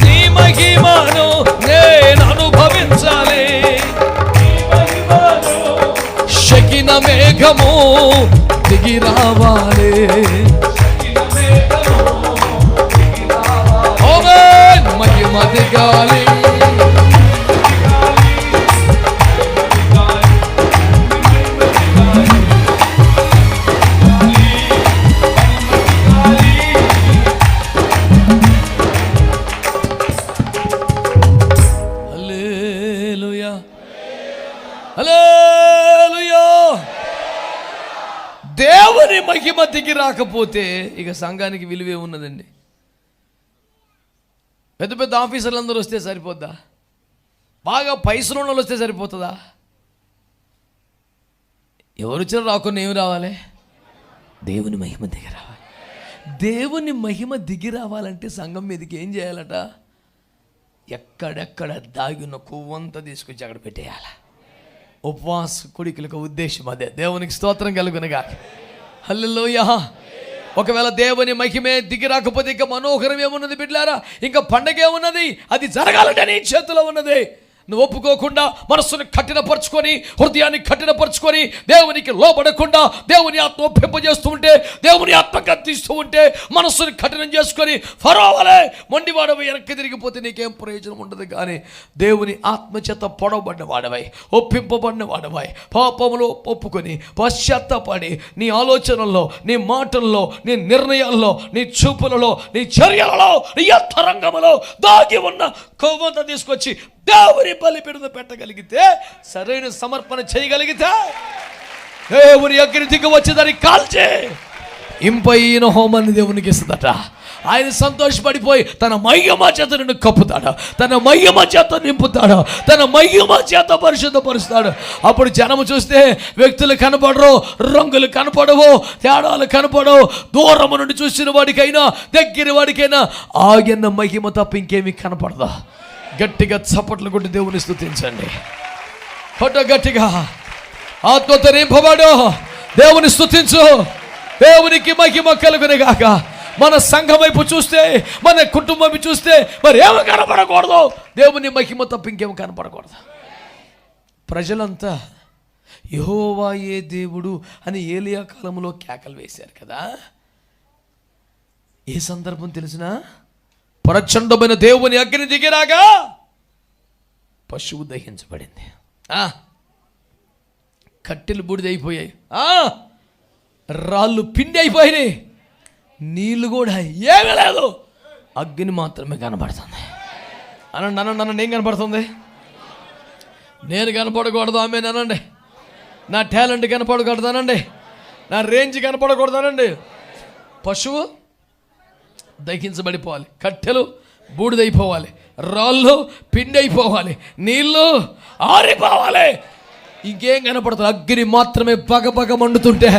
నీ మహిమను నేను అనుభవించాలి. శకిన మేఘము దిగి రావాలి. ఆమేన్. మహిమ దిగాలి. హల్లెలూయా, హల్లెలూయా. దేవుని మహిమ దిగి రాకపోతే ఇక సంఘానికి విలువే ఉన్నదండి. పెద్ద పెద్ద ఆఫీసర్లు అందరూ వస్తే సరిపోద్దా? బాగా పైసలు ఉన్న వాళ్ళు వస్తే సరిపోతుందా? ఎవరు వచ్చారో రాకుండా ఏమి రావాలి? దేవుని మహిమ దిగి రావాలి. దేవుని మహిమ దిగి రావాలంటే సంఘం మీదకి ఏం చేయాలట? ఎక్కడెక్కడ దాగిన కొవ్వంతా తీసుకొచ్చి అక్కడ పెట్టేయాలి. ఉపవాస కొడుకులకు ఉద్దేశం అదే. దేవునికి స్తోత్రం కలుగునుగా. హల్లెలూయా. ఒకవేళ దేవుని మహిమే దిగి రాకపోతే ఇంకా మనోహరం ఏమున్నది బిడ్డలారా? ఇంకా పండగ ఏమున్నది? అది జరగాలంటే నీ చేతిలో ఉన్నది. నువ్వు ఒప్పుకోకుండా మనస్సును కఠినపరుచుకొని, హృదయాన్ని కఠినపరుచుకొని, దేవునికి లోబడకుండా దేవుని ఆత్మ ఒప్పింపజేస్తూ ఉంటే, దేవుని ఆత్మ గద్దిస్తూ ఉంటే, మనస్సును కఠినం చేసుకొని ఫరోవలే మొండివాడవై వెనక్కి తిరిగిపోతే నీకేం ప్రయోజనం ఉండదు. కానీ దేవుని ఆత్మ చేత పొడవబడిన వాడవై, ఒప్పింపబడిన వాడవై, పాపములో ఒప్పుకొని పశ్చాత్తాపడి నీ ఆలోచనల్లో, నీ మాటల్లో, నీ నిర్ణయాల్లో, నీ చూపులలో, నీ చర్యలలో, నీ అంతరంగములో దాగి ఉన్న కొవ్వంతా తీసుకొచ్చి దేవుని బలిపీఠం పెట్టగలిగితే, సరైన సమర్పణ చేయగలిగితే, దేవుని అగ్ని దిగి వచ్చేదాన్ని కాల్చే ఇంపైన హోమాన్ని దేవునికి ఇస్తుందట. ఆయన సంతోషపడిపోయి తన మహిమ చేత నిన్ను కప్పుతాడు, తన మహిమ చేత నింపుతాడు, తన మహిమ చేత పరిశుద్ధపరుస్తాడు. అప్పుడు జనము చూస్తే వ్యక్తులు కనపడరు, రంగులు కనపడవు, తేడాలు కనపడవు. దూరము నుండి చూసిన వాడికైనా దగ్గర వాడికైనా ఆగిన మహిమ తప్ప ఇంకేమీ కనపడదు. గట్టిగా చప్పట్లు కొట్టి దేవుని స్తుతించండి. కొట్ట గట్టిగా. ఆత్మతో నింపబడు, దేవుని స్తుతించు. దేవునికి మహిమ కలుగును గాక. మన సంఘం వైపు చూస్తే, మన కుటుంబం చూస్తే మరి ఏమి కనపడకూడదు? దేవుని మహిమ తప్ప ఇంకేమి కనపడకూడదు. ప్రజలంతా యెహోవాయే దేవుడు అని ఏలియా కాలంలో కేకలు వేశారు కదా. ఏ సందర్భం తెలిసినా? ప్రచండమైన దేవుని అగ్ని దిగిరాగా పశువు దహించబడింది. కట్టెలు బూడిదైపోయాయి, రాళ్ళు పిండి అయిపోయినాయి, నీళ్ళు కూడా ఏమీ లేదు, అగ్ని మాత్రమే కనబడుతుంది. అనండి అనండి అనండి. ఏం కనపడుతుంది? నేను కనపడకూడదు ఆమె అనండి. నా టాలెంట్ కనపడకూడదు అనండి. నా రేంజ్ కనపడకూడదు అనండి. పశువు దహించబడిపోవాలి, కట్టెలు బూడిదైపోవాలి, రాళ్ళు పిండి అయిపోవాలి, నీళ్ళు ఆరిపోవాలి. ఇంకేం కనపడుతుంది? అగ్ని మాత్రమే పగపగ మండుతుంటే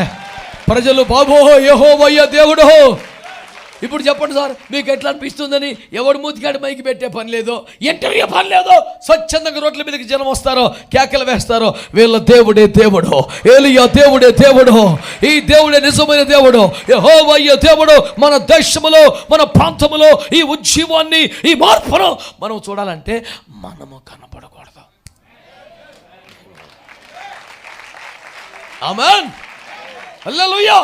ప్రజలు బాబో యెహోవా దేవుడు. ఇప్పుడు చెప్పండి సార్, మీకు ఎట్లా అనిపిస్తుందని? ఎవడు మూతికాడి మైకి పెట్టే పని లేదు, ఇంటర్వ్యూ పని లేదు. స్వచ్ఛందంగా రోడ్ల మీదకి జనం వస్తారో, కేకలు వేస్తారో, వీళ్ళ దేవుడే దేవుడు, ఏలియా దేవుడే దేవుడు, ఈ దేవుడే నిజమైన దేవుడు, యెహోవా దేవుడు. మన దేశములో, మన ప్రాంతములో ఈ ఉజ్జీవాన్ని, ఈ మార్పును మనం చూడాలంటే మనము కనపడకూడదు. ఆమేన్, హల్లెలూయా.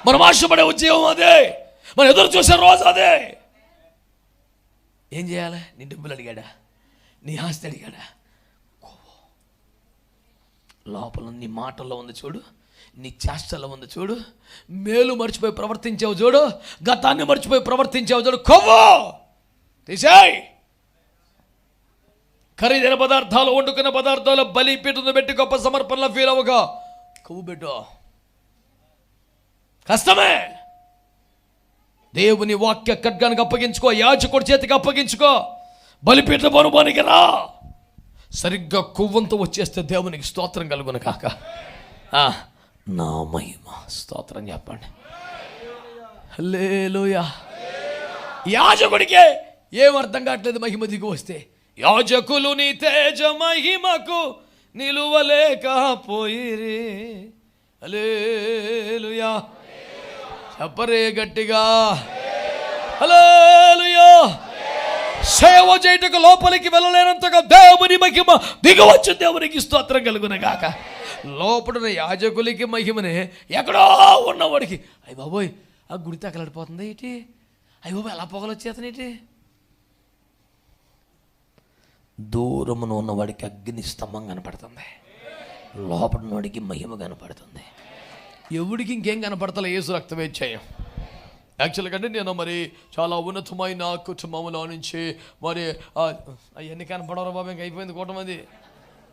మనం ఆశపడే ఉద్యోగం అదే, మనం ఎదురు చూసే రోజు అదే. ఏం చేయాలి? నీ డబ్బులు అడిగాడా? నీ ఆస్తి అడిగాడా? లోపల నీ మాటల్లో ఉంది చూడు, నీ చేష్టల్లో ఉంది చూడు, మేలు మర్చిపోయి ప్రవర్తించావు చూడు, గతాన్ని మర్చిపోయి ప్రవర్తించావు చూడు, కొవ్వు తీసేయ్. ఖరీదైన పదార్థాలు, వండుకున్న పదార్థాలు బలిపీఠను పెట్టి గొప్ప సమర్పణలో ఫీల్ అవ్వగా కొవ్వు పెట్టు. కష్టమే. దేవుని వాక్య ఖడ్గానికి అప్పగించుకో, యాజకుడి చేతికి అప్పగించుకో, బలిపీఠ బరుబానికి రా. సరిగ్గా కొవ్వంతో వచ్చేస్తే దేవునికి స్తోత్రం కలుగును కాక. నా మహిమ స్తోత్రం చెప్పండి. హల్లెలూయా. యాజకుడికే ఏం అర్థం కావట్లేదు మహిమ దిగి వస్తే. యాజకులు నీ తేజ మహిమకు నిలువలేకపోయిరి. హల్లెలూయా. చెప్పరే గట్టిగా హల్లెలూయా. సేవ చేయటకు లోపలికి వెళ్ళలేనంతగా దేవుని మహిమ దిగవచ్చు. దేవునికి స్తోత్రం కలుగును గాక. లోపడున్న యాజకులకి మహిమనే ఎక్కడో ఉన్నవాడికి అయ్య బాబోయ్ ఆ గుడి తగలడిపోతుంది ఏంటి, అయ్య బాబోయ్ ఎలా పొగలు వచ్చేతనేటి. దూరమున ఉన్నవాడికి అగ్ని స్తంభం కనపడుతుంది, లోపడున్నవాడికి మహిమ కనపడుతుంది. ఎవడికి ఇంకేం కనపడతలే, యేసు రక్తమే చేయం. యాక్చువల్గా అంటే నేను మరి చాలా ఉన్నతమైన కుటుంబంలో నుంచి మరి అవన్నీ కనపడవరా బాబు, ఇంక అయిపోయింది కూటమంది.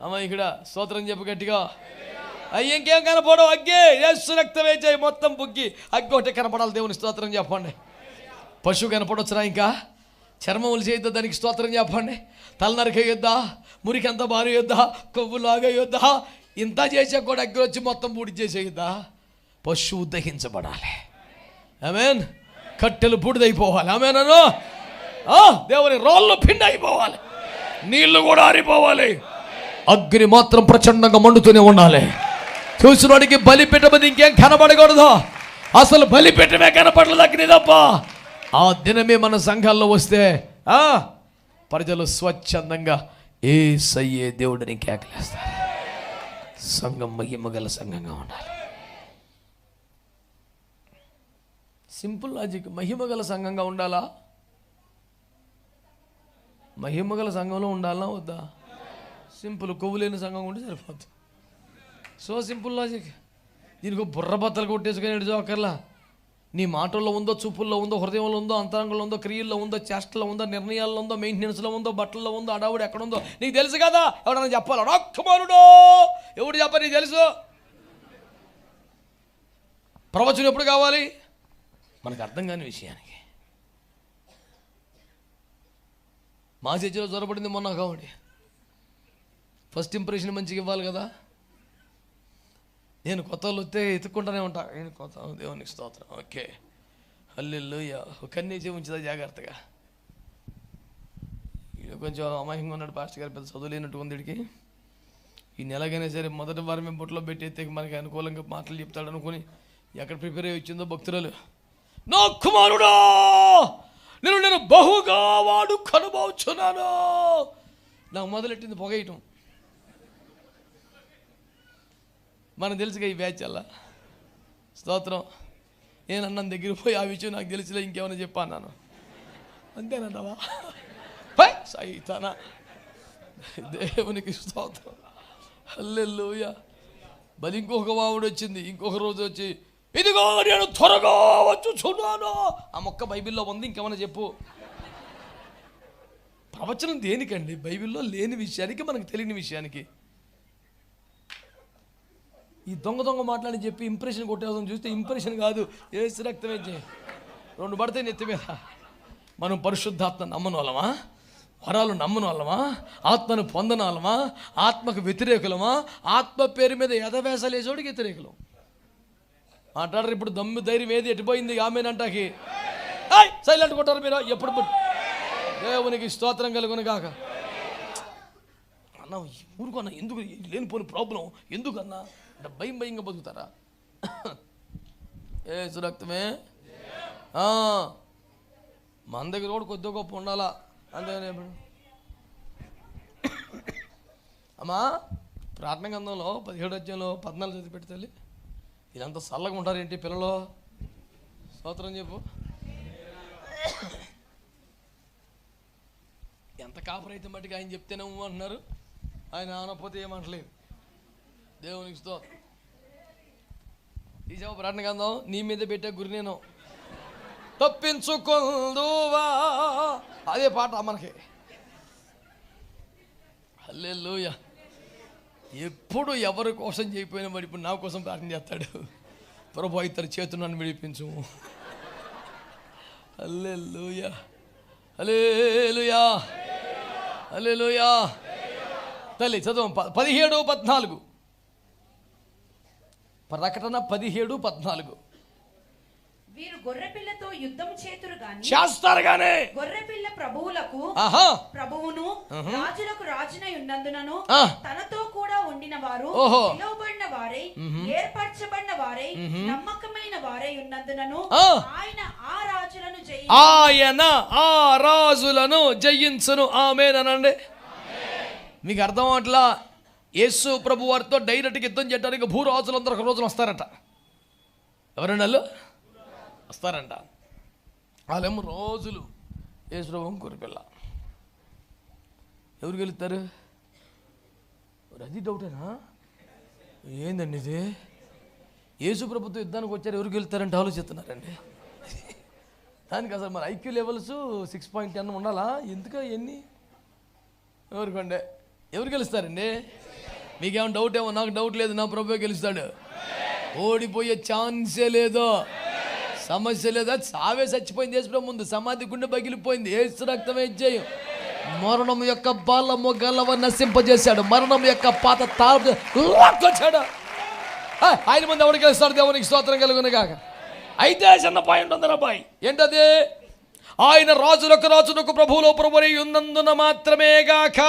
అమ్మ ఇక్కడ స్తోత్రం చెప్పు గట్టిగా. అయ్యి ఇంకేం కనపడవు, అగ్గే యేసు రక్తమే చేయి. మొత్తం బుగ్గి అగ్గి ఒకటే కనపడాలి. దేవుని స్తోత్రం చెప్పండి. పశువు కనపడవచ్చునా, ఇంకా చర్మం ఒలిచేయొద్దా, దానికి స్తోత్రం చెప్పండి. తలనరికేయొద్దా, మురికి అంతా బారేయొద్దా, కొవ్వులాగా యొద్దా, ఇంత చేసే కూడా అగ్గి వచ్చి మొత్తం బూడి చేసేయొద్దా. పశువు దహించబడాలి. ఆమేన్. కట్టెలు బూడిదైపోవాలి. ఆమేన్ అను. దేవుని రోళ్ళు పిండి అయిపోవాలి, నీళ్లు కూడా ఆరిపోవాలి, అగ్ని మాత్రం ప్రచండంగా మండుతూనే ఉండాలి. చూసినోడికి బలిపీఠం మీద ఇంకేం కనబడకూడదు. అసలు బలిపీఠమే కనపడలేదు, అగ్ని తప్ప. ఆ దినమే మన సంఘాల్లో వస్తే ప్రజలు స్వచ్ఛందంగా యేసయ్యే దేవుడిని కేకలేస్తారు. సంఘం మహిమగల సంఘంగా ఉండాలి. Simple logic. మహిమగల సంఘంగా ఉండాలా? మహిమగల సంఘంలో ఉండాలా వద్దా? సింపుల్. కొవ్వు లేని సంఘం ఉంటే సరిపోద్ది. So simple logic. దీనికి బుర్రబద్దలు కొట్టేసుకుని జోకర్లా. నీ మాటల్లో ఉందో, చూపుల్లో ఉందో, హృదయంలో ఉందో, అంతరంగంలో ఉందో, క్రియల్లో ఉందో, చేష్టల్లో ఉందో, నిర్ణయాల్లో ఉందో, మెయింటెనెన్స్లో ఉందో, బట్టల్లో ఉందో, అడావుడు ఎక్కడ ఉందో నీకు తెలుసు కదా. ఎవడన్నా చెప్పాలి రాక్కుమారుడో, ఎవడు చెప్ప నీకు తెలుసు. ప్రవచనం ఎప్పుడు కావాలి? మనకు అర్థం కాని విషయానికి. మా చర్చలో జ్వరపడింది మొన్న కాబట్టి ఫస్ట్ ఇంప్రెషన్ మంచిగా ఇవ్వాలి కదా. నేను కొత్త వాళ్ళు వస్తే ఎత్తుక్కుంటూనే ఉంటా. నేను కొత్త దేవునికి స్తోత్రం, ఓకే హల్లెలూయా. కన్నీచే ఉంచుదా జాగ్రత్తగా. ఇది కొంచెం అమాయకంగా ఉన్నాడు పాస్టర్ గారు, పెద్ద చదువు లేనట్టు ఉంది వీడికి. ఈ నెలగైనా సరే మొదటి వారమే బొట్లో పెట్టి ఎత్తే మనకి అనుకూలంగా మాటలు చెప్తాడు అనుకుని ఎక్కడ ప్రిపేర్ అయ్యి వచ్చిందో భక్తురాలు. నా కుమారుడా నేను బహుగా వాడు కనుబోచున్నాను. నాకు మొదలెట్టింది పొగయటం. మనకు తెలుసుగా ఈ బ్యాచ్ అలా. స్తోత్రం. నేను అన్నం దగ్గర పోయి ఆ విషయం నాకు తెలిసిలే, ఇంకేమైనా చెప్పాను అంతేనంటావా? సైతానా. దేవునికి స్తోత్రం, హల్లెలూయా. బలి ఇంకొక వావుడు వచ్చింది. ఇంకొక రోజు వచ్చి ఇదిగో నేను త్వరగా వచ్చుచున్నాను. ఆ మొక్క బైబిల్లో ఉంది, ఇంకేమైనా చెప్పు. ప్రవచనం దేనికండి? బైబిల్లో లేని విషయానికి, మనకు తెలియని విషయానికి. ఈ దొంగ మాట్లాడి చెప్పి ఇంప్రెషన్ కొట్టేవాళ్ళని చూస్తే ఇంప్రెషన్ కాదు, యేసు రక్తమే చేయి. రెండు పడితే నెత్తి మీద. మనం పరిశుద్ధాత్మ నమ్మని వాళ్ళమా? వరాలు నమ్మని వాళ్ళమా? ఆత్మను పొందని వాళ్ళమా? ఆత్మకు వ్యతిరేకులమా? ఆత్మ పేరు మీద ఎదవేసాలు వేసేవాడికి వ్యతిరేకులం. మాట్లాడరు. ఇప్పుడు దమ్ము ధైర్యం ఏది ఎట్టిపోయింది ఆమెనంటాకి. సైలెంట్ కొట్టారు మీరు ఎప్పుడు. దేవునికి స్తోత్రం కలుగును గాక. అన్న ఊరుకున్నా, ఎందుకు లేనిపోని ప్రాబ్లం ఎందుకన్నా అంటే భయంగా బతుకుతారా? యేసు రక్తమే. మన దగ్గర కూడా కొద్ది గొప్ప ఉండాలా అంతేగాని. అమ్మా ప్రార్థన గ్రంథంలో 17వ అధ్యాయంలో 14 చదివి పెట్టి తల్లి. ఇదంతా చల్లగా ఉంటారేంటి పిల్లలు? స్తోత్రం చెప్పు. ఎంత కాపరైతే మట్టికి ఆయన చెప్తేనే అంటున్నారు, ఆయన ఆనపోతే ఏమంటలేదు. దేవునికి స్తోత్రం. తీసావు ప్రార్థన గ్రంథం. నీ మీద పెట్టే గురి నేను తప్పించుకుందువా అదే పాట మనకి. హల్లెలూయా. ఎప్పుడు ఎవరి కోసం చేయకపోయినా మరి ఇప్పుడు నా కోసం ప్రార్థన చేస్తాడు. ప్రభు ఇతర చేతులు నన్ను విడిపించు. హల్లెలూయా, హల్లెలూయా, హల్లెలూయా. తల్లి చదువు 17:14. ప్రకటన 17:14. వీరు గొర్రెపిల్లతో యుద్ధం చేతురు గాని చేస్తారు గానే గొర్రెపిల్ల ప్రభువులకు ప్రభువును రాజులకు రాజునై ఉన్నందునను తనతో కూడా ఉండిన వారు పిలువబడిన వారై ఏర్పరచబడిన వారై నమ్మకమైన వారై ఉన్నందునను ఆయన ఆ రాజులను జయించును. ఆమేన్ అనండి. మీకు అర్థం అట్లా యేసు ప్రభు వారితో డైరెక్ట్గా యుద్ధం చేయడానికి భూరాజులందరూ ఒక రోజున వస్తారట. ఎవరండి వాళ్ళు? వస్తారంట. వాళ్ళేమో రోజులు యేసు ప్రభు కురిపిల్ల. ఎవరు గెలుస్తారు? అది డౌటేనా? ఏందండి ఇది? యేసు ప్రభుత్వం యుద్ధానికి వచ్చారు, ఎవరు గెలుస్తారంటే ఆలోచిస్తున్నారండి. దానికి అసలు మన ఐక్యూ లెవెల్స్ 6.10 ఉండాలా? ఎందుకు ఎన్ని? ఎవరికండే ఎవరు గెలుస్తారండి? మీకేమో డౌట్ ఏమో? నాకు డౌట్ లేదు, నా ప్రభు గెలుస్తాడు. ఓడిపోయే ఛాన్సే లేదు, సమస్య లేదా. సావే చచ్చిపోయింది యేసు ముందు, సమాధి గుండె పగిలిపోయింది. యేసు రక్తమే జయం. మరణం యొక్క బలము గలవ నశింపజేశాడు. మరణం యొక్క పాత తాడు ఆయన ముందు ఎవరికి గెలుస్తాడు? దేవునికి స్తోత్రం కలుగును గాక. అయితే చిన్న పాయింట్ ఉంది అబ్బాయి. ఏంటది? ఆయన రాజులకు ప్రభువులో ప్రభువై ఉన్నందున మాత్రమే గాక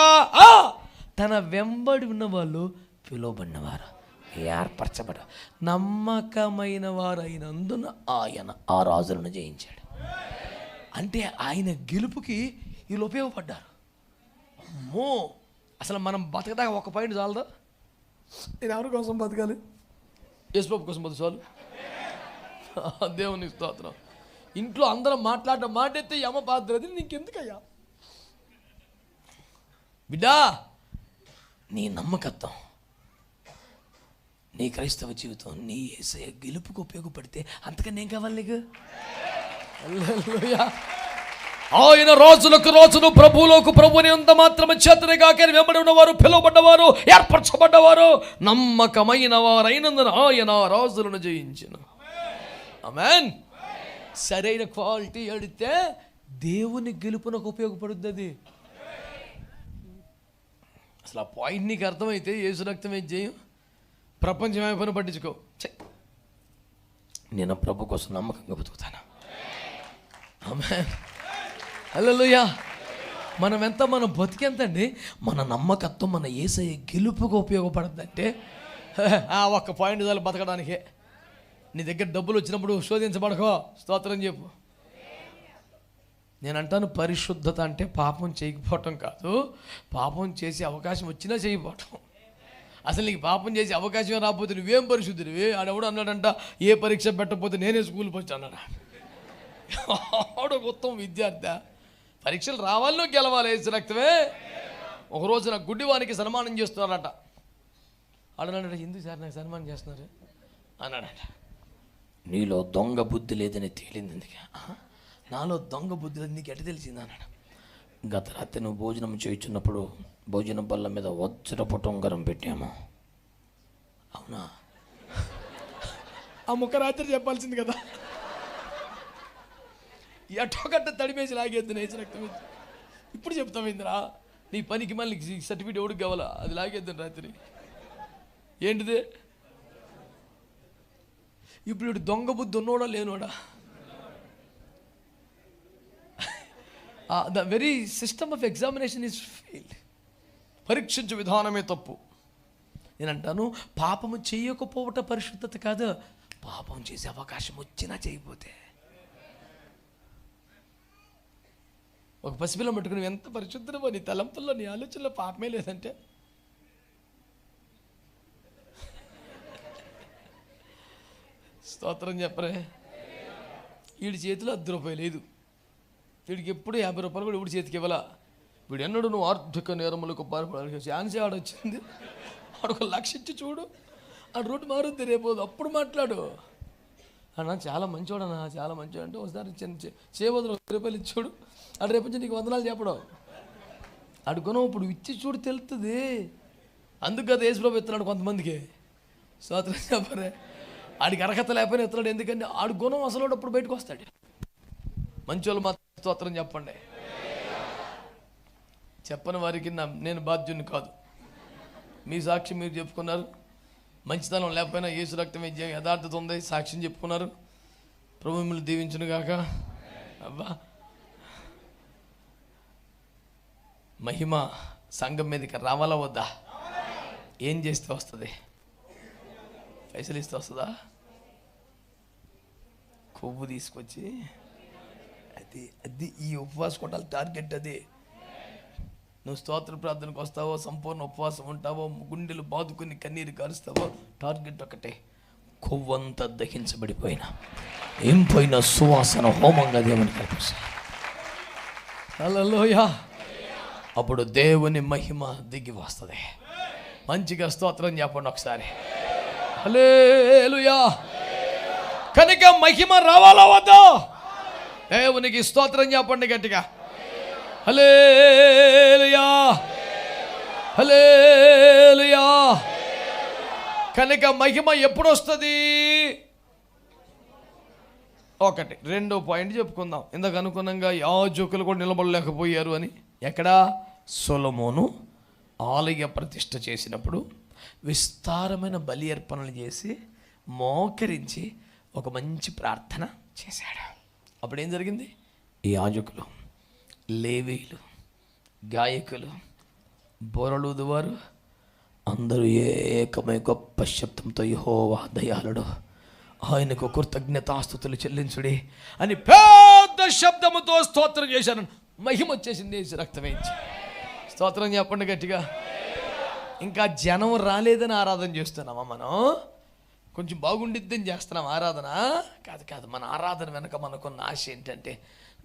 తన వెంబడి ఉన్న వాళ్ళు పిలువబడినవారు, ఏర్పరచబడ నమ్మకమైన వారు అయినందున ఆయన ఆ రాజులను జయించాడు. అంటే ఆయన గెలుపుకి వీళ్ళు ఉపయోగపడ్డారు. అమ్మో, అసలు మనం బతకదాకా ఒక పాయింట్ చాలదా? నేను ఎవరి కోసం బతకాలి? యేసుప్రభు కోసం బతు చాలు. దేవునికి స్తోత్రం. ఇంట్లో అందరం మాట్లాడటం మాటైతే యమ పాత్రది, నీకెందుకయ్యా బిడ్డా? నీ నమ్మకత్వం, నీ క్రైస్తవ జీవితం, నీ యేసయ్య గెలుపుకు ఉపయోగపడితే అంతకన్నా ఏం కావాలి నీకు? హల్లెలూయా. ఆయన రాజును ప్రభువులకు ప్రభుని అంత మాత్రమే చేతనే కాక వెంబడి ఉన్నవారు, పిలువబడ్డవారు, ఏర్పరచబడ్డవారు, నమ్మకమైన వారైనందున ఆయన రాజులను జయించెను. ఆమేన్. సరైన క్వాలిటీ అడిగితే దేవుని గెలుపునకు ఉపయోగపడుద్ది అది. అసలు ఆ పాయింట్ నీకు అర్థమైతే యేసు రక్తమే జయం, ప్రపంచం ఏమి పని పట్టించుకో. నేను ప్రభు కోసం నమ్మకంగా బతుకుతాను. ఆమేన్. హల్లెలూయా. మనం బతికెంతండి, మన నమ్మకత్వం మన యేసయ్య గెలుపుకు ఉపయోగపడద్దంటే ఒక్క పాయింట్ చాలు బతకడానికే. నీ దగ్గర డబ్బులు వచ్చినప్పుడు శోధించబడకో, స్తోత్రం చెప్పు. నేను అంటాను, పరిశుద్ధత అంటే పాపం చేయకపోవటం కాదు, పాపం చేసే అవకాశం వచ్చినా చేయకపోవటం. అసలు నీకు పాపం చేసే అవకాశం రాకపోతే నువ్వేం పరిశుద్ధుడివి? ఆడెవడు అన్నాడంట, ఏ పరీక్ష పెట్టకపోతే నేనే స్కూల్కి వచ్చి అన్నాడు. ఆవిడ ఉత్తమ విద్యార్థి. పరీక్షలు రావాలో గెలవాలి, యేసు రక్తమే. ఒకరోజు నాకు గుడ్డివానికి సన్మానం చేస్తున్నారట. ఆడన్నాడట, ఎందుకు సార్ నాకు సన్మానం చేస్తున్నారు అన్నాడట. నీలో దొంగ బుద్ధి లేదని తేలింది. అందుకే. నాలో దొంగ బుద్ధి లేదు, నీకు ఎట తెలిసింది అన్నాడు. గత రాత్రి నువ్వు భోజనం చేయించున్నప్పుడు భోజనం బల్ల మీద వజ్రపు ఉంగరం పెట్టాము. అవునా? ఆ ముక్క రాత్రి చెప్పాల్సింది కదా. ఎటోగట్ట తడిమేసి లాగేద్దు నేసి రక్తం. ఇప్పుడు చెప్తాం ఇందిరా, నీ పనికి మళ్ళీ సర్టిఫికేట్ ఎవడికి కావాలా? అది లాగేద్దాను రాత్రి. ఏంటిది? ఇప్పుడు ఇటు దొంగ బుద్ధి ఉన్నోడా లేనోడా? The very system of examination is failed. పరీక్షించే విధానమే తప్పు. నేను అంటాను, పాపము చేయకపోవట పరిశుద్ధత కాదు, పాపం చేసే అవకాశం వచ్చినా చేయకపోతే. ఒక పసిపిల్లం పట్టుకుని ఎంత పరిశుద్ధమో, నీ తలంపుల్లో నీ ఆలోచనలో పాపమే లేదంటే స్తోత్రం చెప్పరే. వీడి చేతిలో 10 రూపాయలు లేదు, వీడికి ఎప్పుడు 50 రూపాయలు కూడా వీడి చేతికి ఇవ్వాల. వీడు ఎన్నడూ నువ్వు ఆర్థిక నేరములకు పాల్పడాలి ఛాన్సే ఆడొచ్చింది. ఆడొక లక్షించి చూడు, ఆ రూట్ మారుద్ది రేపు, అప్పుడు మాట్లాడు. అన్నా చాలా మంచోడన్నా, చాలా మంచోడు అంటే ఒకసారి చేయవద్దు 10 రూపాయలు ఇచ్చాడు. అటు రేపు నుంచి నీకు వందనాలు చెప్పడం. ఆడు గుణం ఇప్పుడు ఇచ్చి చూడు తెలుస్తుంది. అందుకు కదా యేసుప్రభు ఎత్తున్నాడు కొంతమందికి. స్తోత్రం చెప్పరే. ఆడికి అర్హత లేకపోయినా ఎత్తున్నాడు. ఎందుకంటే ఆడు గుణం అసలు అప్పుడు బయటకు వస్తాడు. మంచి వాళ్ళు మాత్రం స్తోత్రం చెప్పండి. చెప్పని వారికి నేను బాధ్యుని కాదు. మీ సాక్ష్యం మీరు చెప్పుకున్నారు. మంచితనం లేకపోయినా యేసు రక్తమే యథార్థత ఉంది, సాక్ష్యం చెప్పుకున్నారు. ప్రభు మిమ్మల్ని దీవించును గాక. అబ్బా, మహిమ సంఘం మీదకి రావాలా వద్దా? ఏం చేస్తే వస్తుంది? పైసలు ఇస్తే వస్తుందా? కొవ్వు తీసుకొచ్చి అది ఈ ఉపవాస కొట్టాలి. టార్గెట్ అది. నువ్వు స్తోత్ర ప్రార్థనకు వస్తావో, సంపూర్ణ ఉపవాసం ఉంటావో, గుండెలు బాదుకుని కన్నీరు కారుస్తావో, టార్గెట్ ఒకటే, కొవ్వంతా దహించబడిపోయినా ఏం పోయినా సువాసన హోమంగా దేవుని కనిపిస్తుంది. హల్లెలూయా. అప్పుడు దేవుని మహిమ దిగి వస్తుంది. మంచిగా స్తోత్రం చెప్పండి ఒకసారి. హల్లెలూయా. కనుక మహిమ రావాలా వద్దా? దేవునికి స్తోత్రం చెప్పండి గట్టిగా. హల్లెలూయా, హల్లెలూయా. కనుక మహిమ ఎప్పుడు వస్తుంది? ఒకటి, రెండో పాయింట్ చెప్పుకుందాం. ఇందాక అనుకున్నాగా యాజకులు కూడా నిలబడలేకపోయారు అని. ఎక్కడ? సొలొమోను ఆలయ ప్రతిష్ఠ చేసినప్పుడు విస్తారమైన బలి అర్పణలు చేసి మోకరించి ఒక మంచి ప్రార్థన చేశాడు. అప్పుడు ఏం జరిగింది? ఈ యాజకులు, లేవీయులు, గాయకులు, బోరలూదువారు అందరూ ఏకమై గొప్ప శబ్దంతో యెహోవా దయాళుడు, ఆయనకు కృతజ్ఞతాస్తుతులు చెల్లించుడి అని పెద్ద శబ్దముతో స్తోత్రం చేశాను. మహిమ వచ్చేసింది రక్తం వేయించి. స్తోత్రం చెప్పండి గట్టిగా. ఇంకా జనం రాలేదని ఆరాధన చేస్తున్నామా మనం? కొంచెం బాగుండిద్దని చేస్తున్నాం ఆరాధన? కాదు కాదు. మన ఆరాధన వెనక మనకున్న ఆశ ఏంటంటే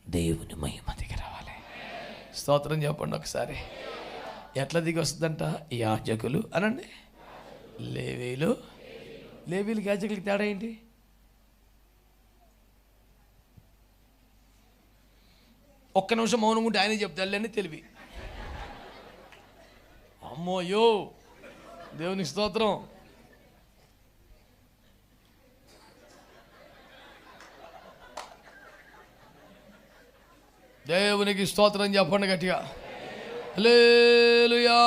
దేవుని మహిమ దిగి రావాలి. స్తోత్రం చెప్పండి ఒకసారి. ఎట్లా దిగి వస్తుందంట? యాజకులు అనండి, లేవీలు. లేవీలకి యాజకులకి తేడా ఏంటి? ఒక్క నిమిషం మౌనం ఉంటే ఆయనే చెప్తాడు అని తెలివి. అమ్మోయో, దేవునికి స్తోత్రం. దేవునికి స్తోత్రం చెప్పండి గట్టిగా. హల్లెలూయా,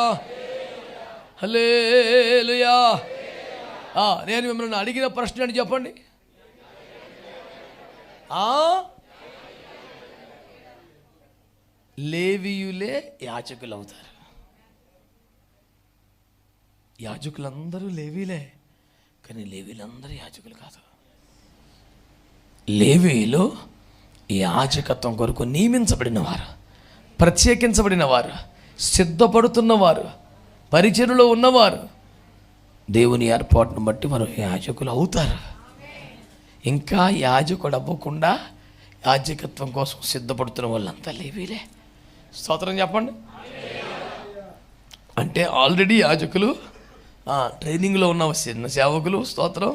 హల్లెలూయా. నేను మిమ్మల్ని అడిగిన ప్రశ్న అని చెప్పండి. లేవీయులే యాజకులు అవుతారు. యాజకులందరూ లేవీలే, కానీ లేవీలందరూ యాజకులు కాదు. లేవీయులు యాజకత్వం కొరకు నియమించబడిన వారు, ప్రత్యేకించబడిన వారు, సిద్ధపడుతున్నవారు, పరిచర్యలో ఉన్నవారు. దేవుని ఏర్పాటును బట్టి వారు యాజకులు అవుతారు. ఇంకా యాజకుడు అవ్వకుండా యాజకత్వం కోసం సిద్ధపడుతున్న వాళ్ళంతా లేవీలే. స్తోత్రం చెప్పండి. అంటే ఆల్రెడీ యాజకులు, ట్రైనింగ్లో ఉన్న చిన్న సేవకులు, స్తోత్రం,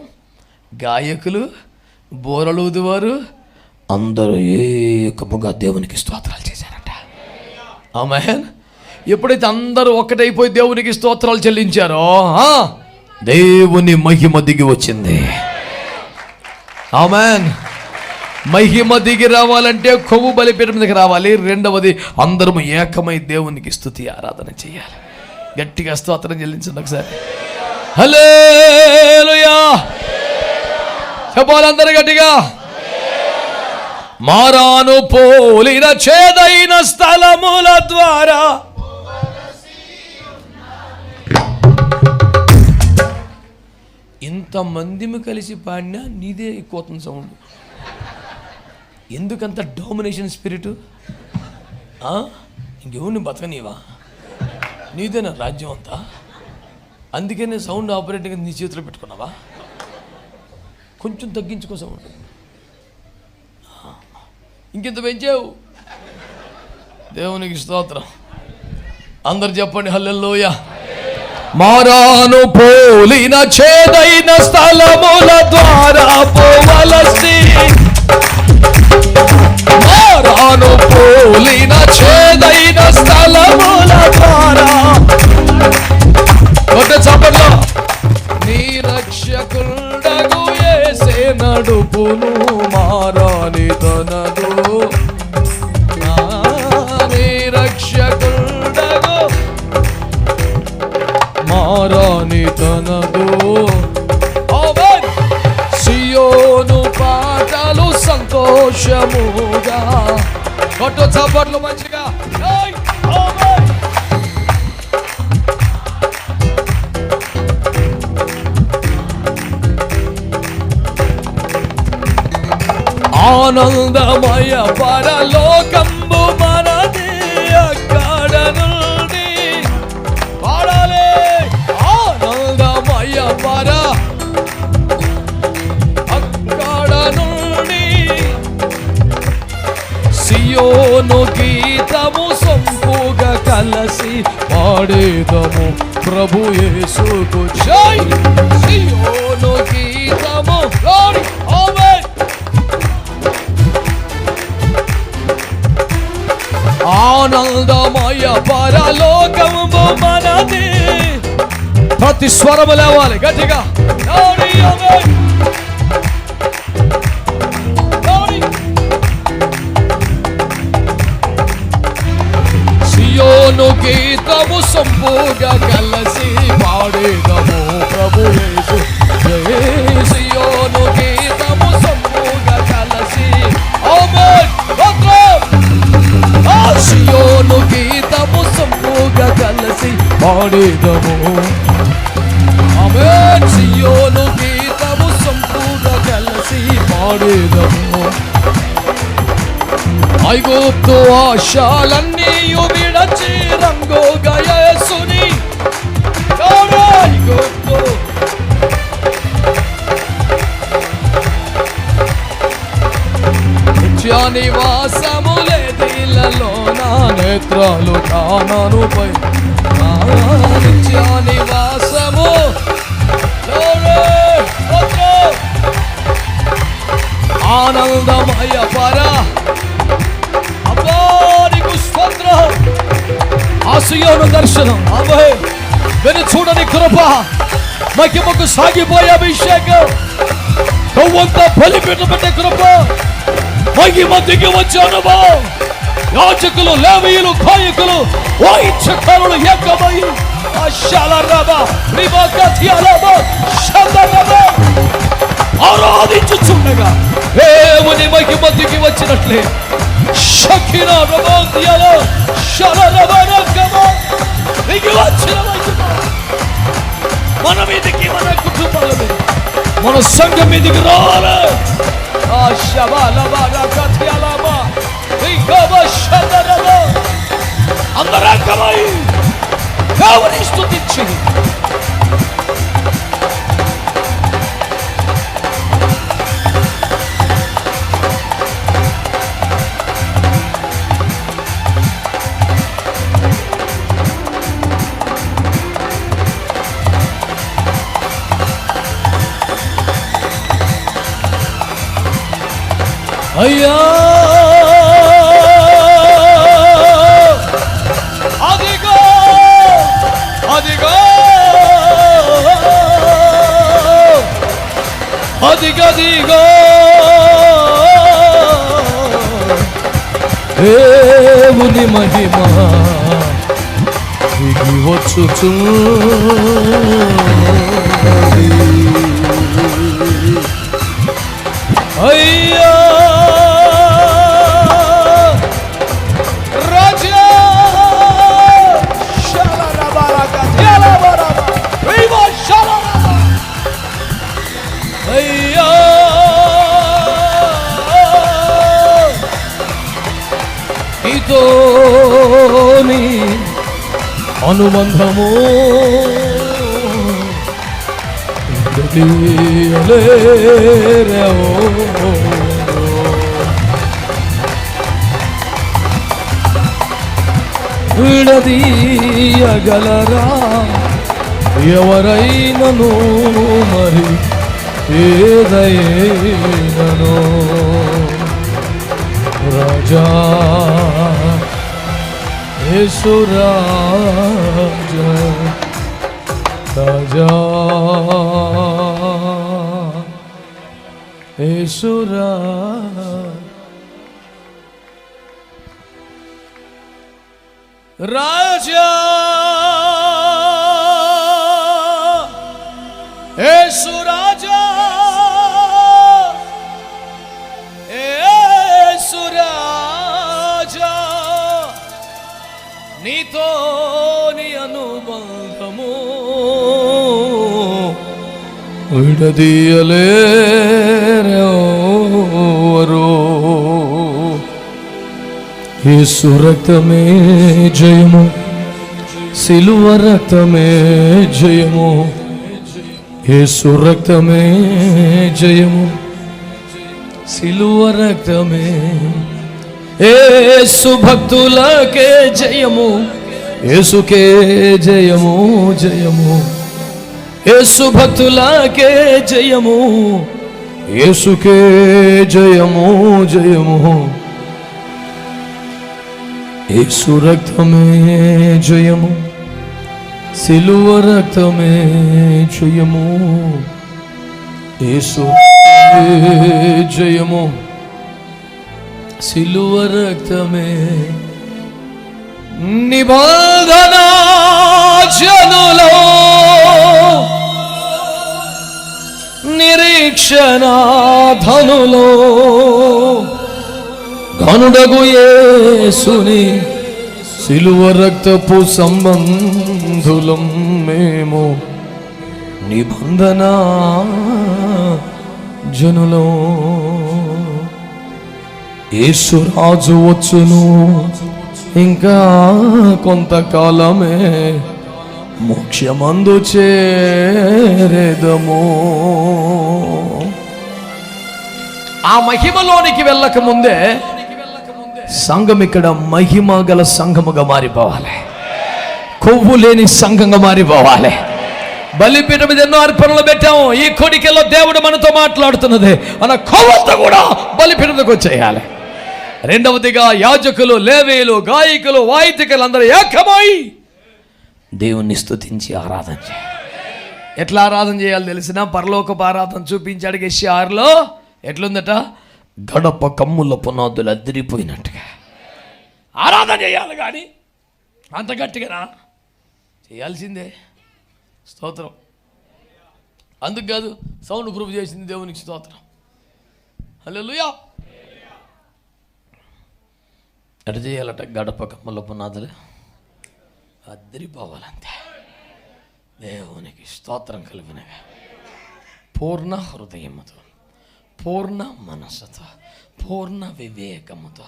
గాయకులు, బోరలూదువారు అందరూ ఏకముగా దేవునికి స్తోత్రాలు చేశారంట. ఆమేన్. ఎప్పుడైతే అందరూ ఒక్కటైపోయి దేవునికి స్తోత్రాలు చెల్లించారో దేవుని మహిమ దిగి వచ్చింది. ఆమేన్. మహిమ దిగి రావాలంటే కొవ్వు బలిపీఠం మీదకి రావాలి. రెండవది, అందరము ఏకమై దేవునికి స్తుతి ఆరాధన చేయాలి. గట్టిగా స్తోత్రం చెల్లించండి ఒకసారి. హల్లెలూయా చెప్పాలి అందరూ గట్టిగా. మారాను పోలిన చేదైన స్థలముల ద్వారా ఇంతమందిని కలిసి పాడినా నీదే ఎక్కువ సౌండ్. ఎందుకంత డామినేషన్ స్పిరిట్? ఇంకెవరిని బతకనీవా? నీదేనా రాజ్యం అంతా? అందుకనే సౌండ్ ఆపరేటింగ్ నీ చేతిలో పెట్టుకున్నావా? కొంచెం తగ్గించుకో సౌండ్. ఇంకెంత పెంచావు? దేవునికి స్తోత్రం. అందరు చెప్పండి హల్లెలూయా. మారాను పోలిన చేదైన స్థలముల ద్వారా పోవలసి మారాను పోలిన చేదైన స్థలముల ద్వారా. కొట్ట చప్పట్లో. నీ రక్షకుడగు యేసే నడుపును మారాని తనదు. నీ రక్షకుడగు మారాని తనదు. సియోను పాటలు సంతోషముగా. కొట్టు చప్పట్లు మంచిగా. ఆనందమయ పరలోకంబు మనది అక్కడ నుండి పాడాలి. ఆనందమయ పర అక్కడ నుండి సియోను గీతము సొంపుగా కలసి పాడేదము ప్రభు యేసుకు జై. సియోను గీతము గ్లోరీ ఆమేన్. ఆనందమయ పరలోకము మనది. ప్రతి స్వరము లేవాలి గట్టిగా. సియోను గీతము సంపూగా కలసి పాడేదము ప్రభు యేసు. సియోను గీతము సంపూగా కలసి ఆమేన్. సియోను గీతము సంపూగా కలసి పాడేదము ఆమేన్. సియోను గీతము సంపూగా కలసి పాడేదము. ఐగుప్తు ఆశలన్నీ విడచి రంగుగా యేసుని. ఐగుప్తు నిత్య నివాసములే దిలలో నా నేత్రాలు కాననుపై. నిత్య నివాసము ఆనందమయ పర అబ్బానికి స్తోత్రం. ఆ సియోను దర్శనం అబ్బే వెను చూడని కృప. మహిమకు సాగిపోయే అభిషేకం. కొవ్వంతా బలిపీఠ పెట్టే కృప. మహిమ దిగి వచ్చే అనుభవం. యాజకులు లేవీయులు గాయకులు వాయిద్యకారులు ఏకమై ఆరాధించుచుండగా దేవుని మహిమ దిగి వచ్చినట్లే షకినా రబోదియాలో షరరబరకమో దిగి వచ్చిన మహిమ మన మీదకి, మన కుటుంబాల మీద, మన సంఘం మీదకి రావాలి. అందరకమై దేవుని స్తుతించి అయ్యా అదిగో అదిగో అదిగదిగో దేవుని మహిమ దిగి వచ్చుచున్నది. అయ్యా నీతోని అనుబంధము విడదీయగలరా ఎవరైనను మరి ఏదైనను రాజ రాజా యేసు రాజా రాజా యేసు రాజా యేసు రాజా యేసు రాజా నీతోని అనుబంధము విడదీయలేరెవరు. యేసు రక్తమే జయము, సిలువ రక్తమే జయము, యేసు రక్తమే జయము, సిలువ రక్తమే. యేసు భక్తులకే జయము, యేసుకే జయము జయము, యేసు భక్తులకే జయము, యేసుకే జయము జయము. యేసు రక్తమే జయము, సిలువ రక్తమే జయము, యేసు జయము, సిలువ రక్తమే. నిబంధన జనులో నిరీక్షణ ధనులో ఘనుడగు యేసుని సిలువ రక్తపు సంబంధులం మేము. నిబంధన జనులో యేసు రాజు వచ్చును, ఇంకా కొంతకాలమే మోక్షమందు చేరేదము. ఆ మహిమలోనికి వెళ్ళక ముందే సంఘం ఇక్కడ మహిమ గల సంఘముగా మారిపోవాలి, కొవ్వు లేని సంఘంగా మారిపోవాలి. బలిపీఠం మీద ఎన్నో అర్పణలు పెట్టాము. ఈ కోడికల్లో దేవుడు మనతో మాట్లాడుతున్నది, మన కొవ్వంతా కూడా బలిపీఠంలోకి వచ్చేయాలి. రెండవదిగా యాజకులు, లేవీయులు, గాయకులు, వాయిద్యకులు అందరూ ఏకమై దేవుణ్ణి స్తుతించి ఆరాధన చేయాలి. ఎట్లా ఆరాధన చేయాలి తెలిసిన? పరలోకపు ఆరాధన చూపించాడు యెషయాలో. ఎట్లుందట? గడప కమ్ముల పునాదులు అదిరిపోయినట్టుగా ఆరాధన చేయాలి. కానీ అంత గట్టిగా చేయాల్సిందే. స్తోత్రం. అందుకు కాదు సౌండ్ ప్రూఫ్ చేసింది దేవునికి స్తోత్రం. హల్లెలూయా. ఎట్లా చేయాలట? గడప కమ్ముల పునాదులు అదిరిపోవాలంతే. దేవునికి స్తోత్రం కలుగునగా. పూర్ణ హృదయముతో, పూర్ణ మనస్సుతో, పూర్ణ వివేకముతో,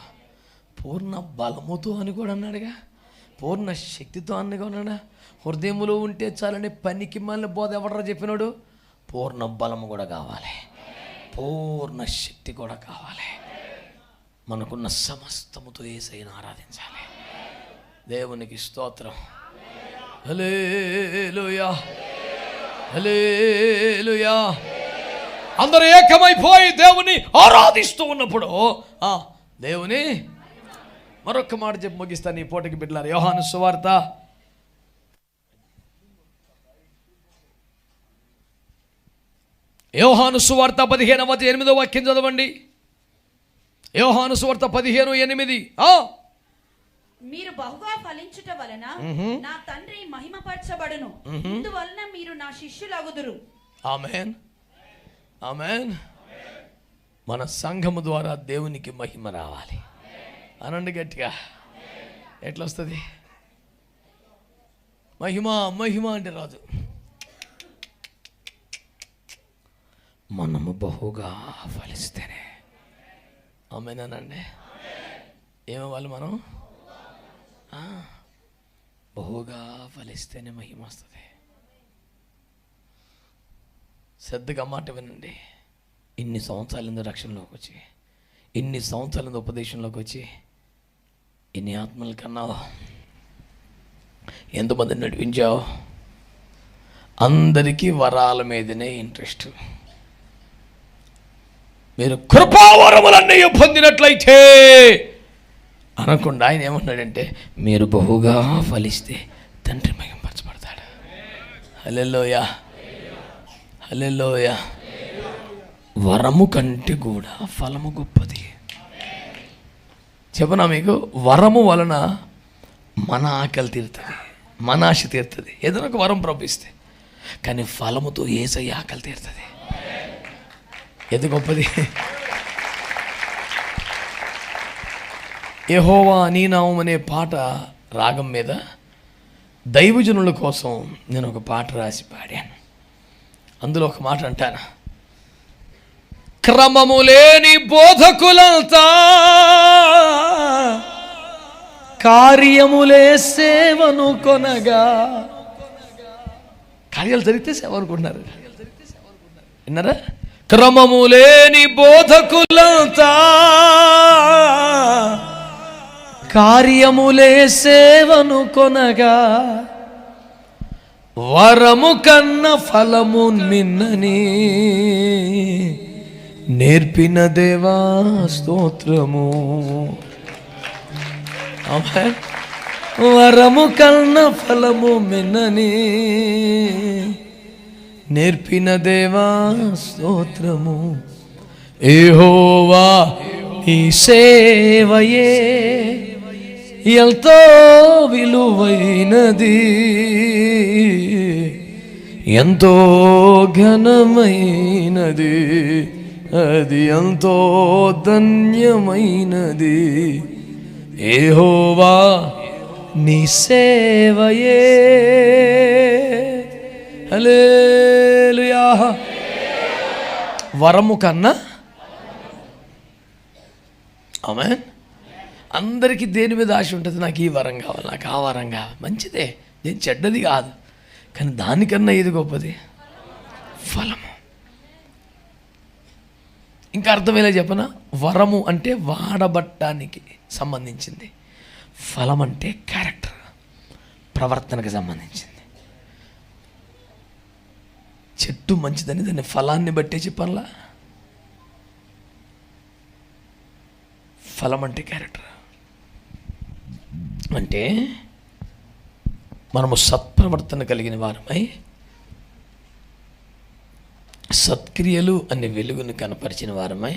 పూర్ణ బలముతో అని కూడా అన్నాడుగా, పూర్ణ శక్తితో అని కూడా అన్నాడు. హృదయములో ఉంటే చాలని పనికి మళ్ళీ బోధ ఎవడరా చెప్పినాడు? పూర్ణ బలము కూడా కావాలి, పూర్ణ శక్తి కూడా కావాలి. మనకున్న సమస్తముతో యేసయ్యను ఆరాధించాలి. దేవునికి స్తోత్రం. హల్లెలూయా, హల్లెలూయా. అందరూ ఏకమైపోయి దేవుని ఆరాధిస్తూ ఉన్నప్పుడు దేవుని మరొక మాట చెప్పి ముగిస్తాను ఈ పూటకి బిడ్డలారా. యోహాను సువార్త 15:8 వాక్యం చదవండి. యోహాను సువార్త 15:8. మీరు బహుగా ఫలించుట వలన నా తండ్రి మహిమపరచబడును, ఇందువలన మీరు నా శిష్యులగుదురు. ఆమేన్, ఆమేన్. మన సంఘము ద్వారా దేవునికి మహిమ రావాలి. అనండి గట్టిగా. ఎట్లా వస్తుంది మహిమ? మహిమ అంటే రాదు. మనము బహుగా ఫలిస్తేనే. ఆమేనండి. ఏమవ్వాలి మనం? బహుగా ఫలిస్తేనే మహిమ వస్తుంది. శ్రద్ధగా మాట వినండి. ఇన్ని సంవత్సరాల రక్షణలోకి వచ్చి, ఇన్ని సంవత్సరాల ఉపదేశంలోకి వచ్చి, ఇన్ని ఆత్మల కన్నావు, ఎంతమందిని నడిపించావు? అందరికీ వరాల మీదనే ఇంట్రెస్ట్. మీరు కృపావరములన్నీ పొందినట్లయితే అనకుండా ఆయన ఏమన్నాడంటే మీరు బహుగా ఫలిస్తే తండ్రి మహింపరచబడతాడు. హల్లెలూయా, హల్లెలూయా. వరము కంటే కూడా ఫలము గొప్పది. చెప్పనా మీకు, వరము వలన మన ఆకలి తీరుతుంది, మన ఆశ తీరుతుంది, ఏదైనా ఒక వరం ప్రపిస్తే. కానీ ఫలముతో యేసయ్య ఆకలి తీరుతుంది. ఏది గొప్పది? యెహోవా నీ నామం అనే పాట రాగం మీద దైవజనుల కోసం నేను ఒక పాట రాసి పాడాను. అందులో ఒక మాట అంటాను, క్రమము లేని బోధకులంతా కార్యములే సేవను కొనగా. కార్యాలు జరిగితే సేవ అనుకుంటున్నారు, విన్నారా? క్రమము లేని బోధకులంతా కార్యములే సేవను కొనగా, వరము కన్న ఫలము మిన్నని నేర్పిన దేవా స్తోత్రము. వరము కన్న ఫలము మిన్నని నేర్పిన దేవా స్తోత్రము. యెహోవా నీ సేవయే ఎంతో విలువైనది, ఎంతో ఘనమైనది, అది ఎంతో ధన్యమైనది. యెహోవా నీ సేవయే. హల్లెలూయా. వరము కన్నా, ఆమేన్. అందరికీ దేని మీద ఆశ ఉంటుంది? నాకు ఈ వరం కావాలి, నాకు ఆ వరం కావాలి. మంచిదే, నేను చెడ్డది కాదు, కానీ దానికన్నా ఏది గొప్పది? ఫలము. ఇంకా అర్థమయ్యేలా చెప్పనా? వరము అంటే వాడబట్టానికి సంబంధించింది, ఫలం అంటే క్యారెక్టర్, ప్రవర్తనకు సంబంధించింది. చెట్టు మంచిదని దాని ఫలాన్ని బట్టే చెప్పాలా? ఫలం అంటే క్యారెక్టర్. అంటే మనము సత్ప్రవర్తన కలిగిన వారమై సత్క్రియలు అనే వెలుగును కనపరిచిన వారమై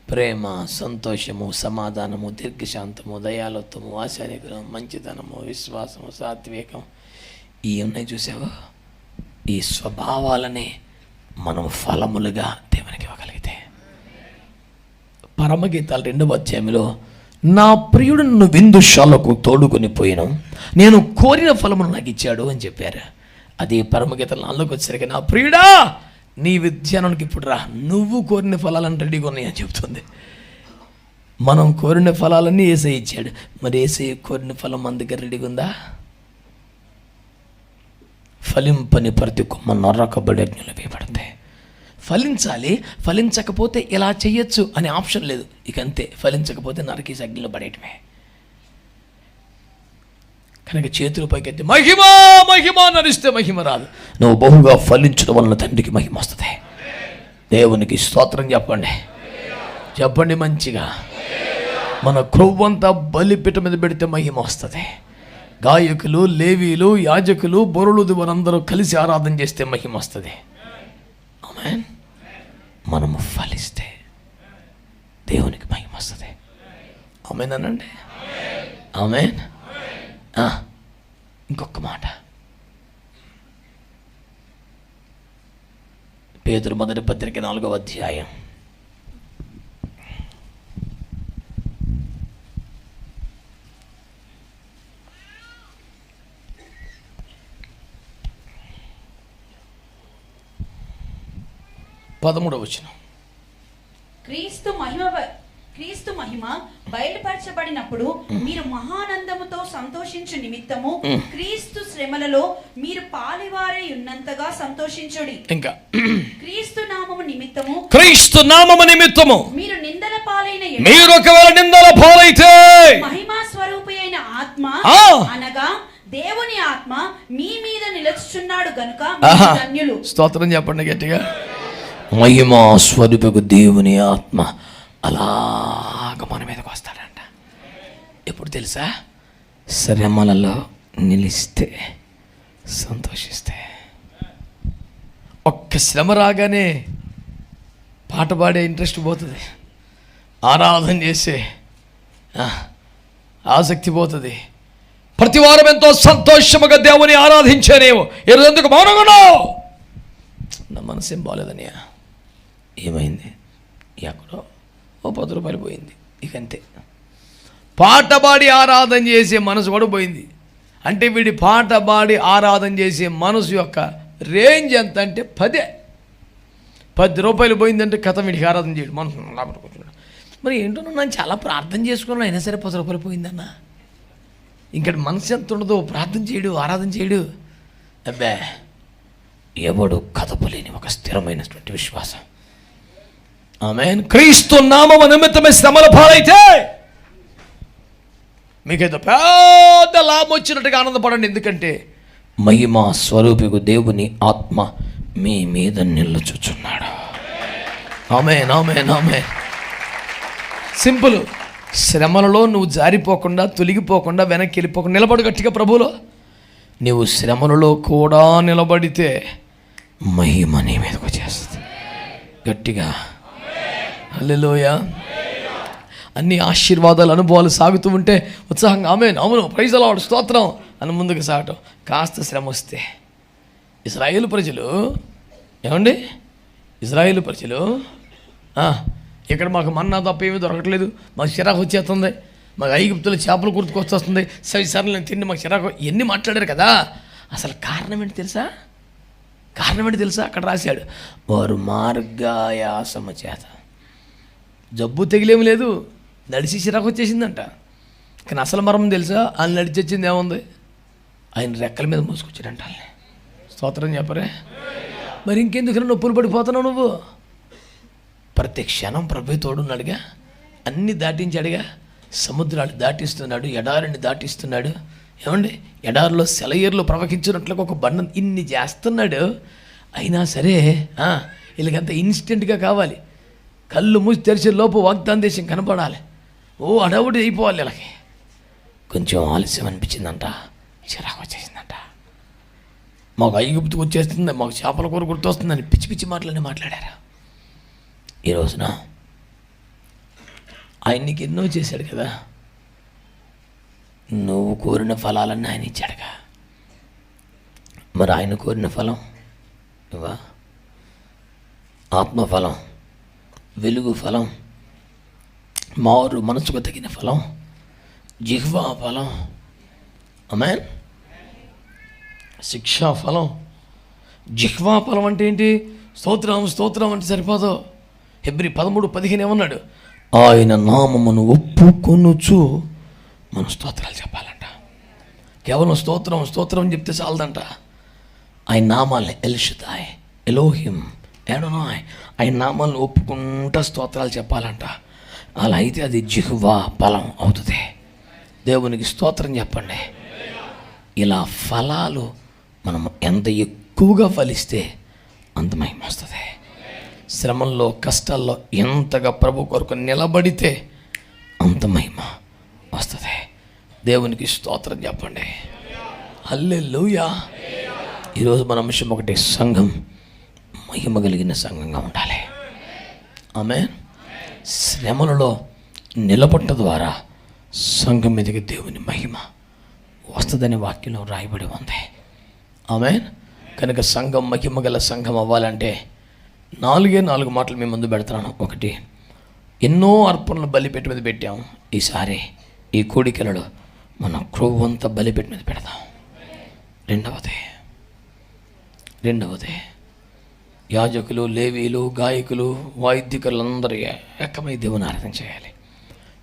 ప్రేమ, సంతోషము, సమాధానము, దీర్ఘశాంతము, దయాలత్వము, ఆశానిగ్రహం, మంచితనము, విశ్వాసము, సాత్వికం, ఇవి ఉన్నాయి చూసావా? ఈ స్వభావాలనే మనం ఫలములుగా దేవునికి ఇవ్వగలిగితే. పరమగీతాలు 2వ అధ్యాయంలో నా ప్రియుడు నన్ను విందుశాలకు తోడుకొని పోయిను, నేను కోరిన ఫలమును నాకు ఇచ్చాడు అని చెప్పారు. అది పరమగీతాలు 4లోకి వచ్చేసరికి నా ప్రియుడా నీ విద్యానానికి ఇప్పుడు రా, నువ్వు కోరిన ఫలాలను రెడీగా ఉన్నాయని చెప్తుంది. మనం కోరిన ఫలాలన్నీ యేసయ్య ఇచ్చాడు. మరి యేసయ్య కోరిన ఫలం మన దగ్గర రెడీగా ఉందా? ఫలింపని ప్రతి కొమ్మ నరకబడి అగ్నిలో వేయబడతాయి. ఫలించాలి, ఫలించకపోతే ఇలా చెయ్యొచ్చు అనే ఆప్షన్ లేదు. ఇక అంతే, ఫలించకపోతే నరకేసి అగ్నిలో పడేయటమే. కనుక చేతులు పైకెత్తి మహిమ మహిమ నరిస్తే మహిమ రాదు. నువ్వు బహుగా ఫలించడం వలన తండ్రికి మహిమ వస్తుంది. దేవునికి స్తోత్రం చెప్పండి, చెప్పండి మంచిగా. మన క్రొవ్వంతా బలిపీఠ మీద పెడితే మహిమ వస్తుంది. గాయకులు, లేవీలు, యాజకులు, బొరులు వారందరూ కలిసి ఆరాధన చేస్తే మహిమ వస్తుంది. ఆమేన్. మనము ఫలిస్తే దేవునికి మహిమ వస్తుంది. ఆమేన్ అనండి. ఆమేన్. ఇంకొక మాట, పేతురు మొదటి పత్రిక 4వ అధ్యాయం 13వ వచనం. క్రీస్తు మహిమ బయలుపరచబడినప్పుడు మీరు మహానందముతో సంతోషించు నిమిత్తము క్రీస్తు శ్రమలలో మీరు పాలివారై ఉన్నంతగా సంతోషించుడి. ఇంకా క్రీస్తు నామము నిమిత్తము మీరు నిందల పాలైన మీరు ఒకవేళ నిందల పాలైతే మహిమా స్వరూపి అయిన ఆత్మ అనగా దేవుని ఆత్మ మీ మీద నిలుచుచున్నాడు గనుక ధన్యులు. స్తోత్రం చెప్పండి గట్టిగా. మహిమా స్వరూపకు దేవుని ఆత్మ అలాగ మన మీదకి వస్తాడంట. తెలుసా? శ్రమలలో నిలిస్తే, సంతోషిస్తే. ఒక్క శ్రమ రాగానే పాట పాడే ఇంట్రెస్ట్ పోతుంది, ఆరాధన చేసే ఆసక్తి పోతుంది. ప్రతి వారం ఎంతో సంతోషముగా దేవుని ఆరాధించానేమో, ఈరోజు ఎందుకు మౌనంగా ఉన్నావు? నా మనసు ఏం బాగోలేదనియా. ఏమైంది? ఎక్కడో ఓ 10 రూపాయలు పోయింది, ఇకంతే. పాట పాడి ఆరాధన చేసే మనసు కూడా పోయింది. అంటే వీడి పాట పాడి ఆరాధన చేసే మనసు యొక్క రేంజ్ ఎంత అంటే 10 రూపాయలు పోయిందంటే కథ వీడికి ఆరాధన చేయడు, మనసు లోపల కూర్చున్నాడు. మరి ఏంటో నేను చాలా ప్రార్థన చేసుకున్నాను, అయినా సరే 10 రూపాయలు పోయిందన్న. ఇంకా మనసు ఎంత ఉండదో, ప్రార్థన చేయడు, ఆరాధన చేయడు. అబ్బే, ఎవడు కదపలేని ఒక స్థిరమైనటువంటి విశ్వాసం. ఆమేన్. క్రీస్తు నామము నిమిత్తమే శ్రమల పాలైతే మీకైతే పెద్ద లాభం వచ్చినట్టుగా ఆనందపడండి. ఎందుకంటే మహిమా స్వరూపికు దేవుని ఆత్మ మీ మీద నిలుచుచున్నాడు. ఆమేన్, ఆమేన్, ఆమేన్. సింపుల్. శ్రమలలో నువ్వు జారిపోకుండా, తొలగిపోకుండా, వెనక్కి వెళ్ళిపోకుండా నిలబడు గట్టిగా ప్రభువులో. నువ్వు శ్రమలలో కూడా నిలబడితే మహిమ నీ మీదకు వచ్చేస్తుంది. గట్టిగా హల్లెలూయా. అన్ని ఆశీర్వాదాలు, అనుభవాలు సాగుతూ ఉంటే ఉత్సాహంగా ఆమేన్, అవును, ప్రైజ్ ది లార్డ్, స్తోత్రం అని ముందుకు సాగటం. కాస్త శ్రమ వస్తే ఇశ్రాయేలు ప్రజలు ఏమండి, ఇశ్రాయేలు ప్రజలు ఇక్కడ మాకు మన్నా తప్ప ఏమీ దొరకట్లేదు, మాకు చిరాకు వచ్చేస్తుంది, మాకు ఐగుప్తులో చేపలు గుర్తుకొచ్చేస్తుంది, సరిసరలు తిండి మాకు చిరాకు, ఇవన్నీ మాట్లాడారు కదా. అసలు కారణం ఏంటి తెలుసా? అక్కడ రాశాడు, వారు మార్గాయాసమ చేత. జబ్బు తెగిలేమి లేదు, నడిచి చిరాకు వచ్చేసిందంట. కానీ అసలు మరం తెలుసా? ఆయన నడిచి వచ్చింది ఏముంది? ఆయన రెక్కల మీద మోసుకొచ్చాడంట. స్తోత్రం చెప్పరే. మరి ఇంకెందుకు నొప్పులు పడిపోతున్నావు నువ్వు? ప్రతి క్షణం ప్రభు తోడున్నాడుగా, అన్నీ దాటించాడుగా. సముద్రాలు దాటిస్తున్నాడు, ఎడారిని దాటిస్తున్నాడు. ఏమండి, ఎడారిలో సెలయేర్లు ప్రవహించినట్లుగా ఒక బండ ఇన్ని చేస్తున్నాడు. అయినా సరే వీళ్ళకంతా ఇన్స్టెంట్గా కావాలి. కళ్ళు మూసి తెరిచే లోపు వాగ్దాన దేశం కనపడాలి. ఓ అడవుడి అయిపోవాలి. వీళ్ళకి కొంచెం ఆలస్యం అనిపించిందంట, చిరాకు వచ్చేసిందంట. మాకు ఐగుప్తుకు వచ్చేస్తుంది, మాకు చేపల కూర గుర్తొస్తుందని పిచ్చి పిచ్చి మాట్లాడారు. ఈ రోజున ఆయన నీకు ఎన్నో చేశాడు కదా, నువ్వు కోరిన ఫలాలన్నీ ఆయన ఇచ్చాడుగా. మరి ఆయన కోరిన ఫలం ఇవా? ఆత్మఫలం, వెలుగు ఫలం, మారు మనసుకు తగిన ఫలం, జిహ్వా ఫలం, ఆమేన్, శిక్షా ఫలం. జిహ్వా ఫలం అంటే ఏంటి? స్తోత్రం అంటే సరిపోదు. హెబ్రీ 13:15 ఏమన్నాడు? ఆయన నామమును ఒప్పుకొనుచు మనం స్తోత్రాలు చెప్పాలంట. కేవలం స్తోత్రం అని చెప్తే చాలదంట. ఆయన నామాల్ని ఎల్షదాయ్, ఎలోహిం, ఎడోనాయ్, ఆయన నామాలను ఒప్పుకుంటా స్తోత్రాలు చెప్పాలంట. అలా అయితే అది జిహ్వా ఫలం అవుతుంది. దేవునికి స్తోత్రం చెప్పండి. ఇలా ఫలాలు మనం ఎంత ఎక్కువగా ఫలిస్తే అంత మహిమ వస్తుంది. శ్రమల్లో, కష్టాల్లో ఎంతగా ప్రభు కొరకు నిలబడితే అంత మహిమ వస్తుంది. దేవునికి స్తోత్రం చెప్పండి. హల్లెలూయా. ఈరోజు మన అంశం ఒకటి, సంఘం మహిమ కలిగిన సంఘంగా ఉండాలి. ఆమేన్. శ్రమలలో నిలబడ్డ ద్వారా సంఘం మీదకి దేవుని మహిమ వస్తుందని వాక్యంలో రాయబడి ఉంది. ఆమేన్. కనుక సంఘం మహిమ గల సంఘం అవ్వాలంటే 4 మాటలు మీ ముందు పెడుతున్నాను. ఒకటి, ఎన్నో అర్పణలు బలిపెట్టి మీద పెట్టాం. ఈసారి ఈ కోడికలలో మన క్రొవ్వంతా బలిపెట్టి మీద పెడదాం. రెండవది యాజకులు, లేవీలు, గాయకులు, వాయిద్యకులందరూ ఏకమై దేవుని ఆరాధన చేయాలి.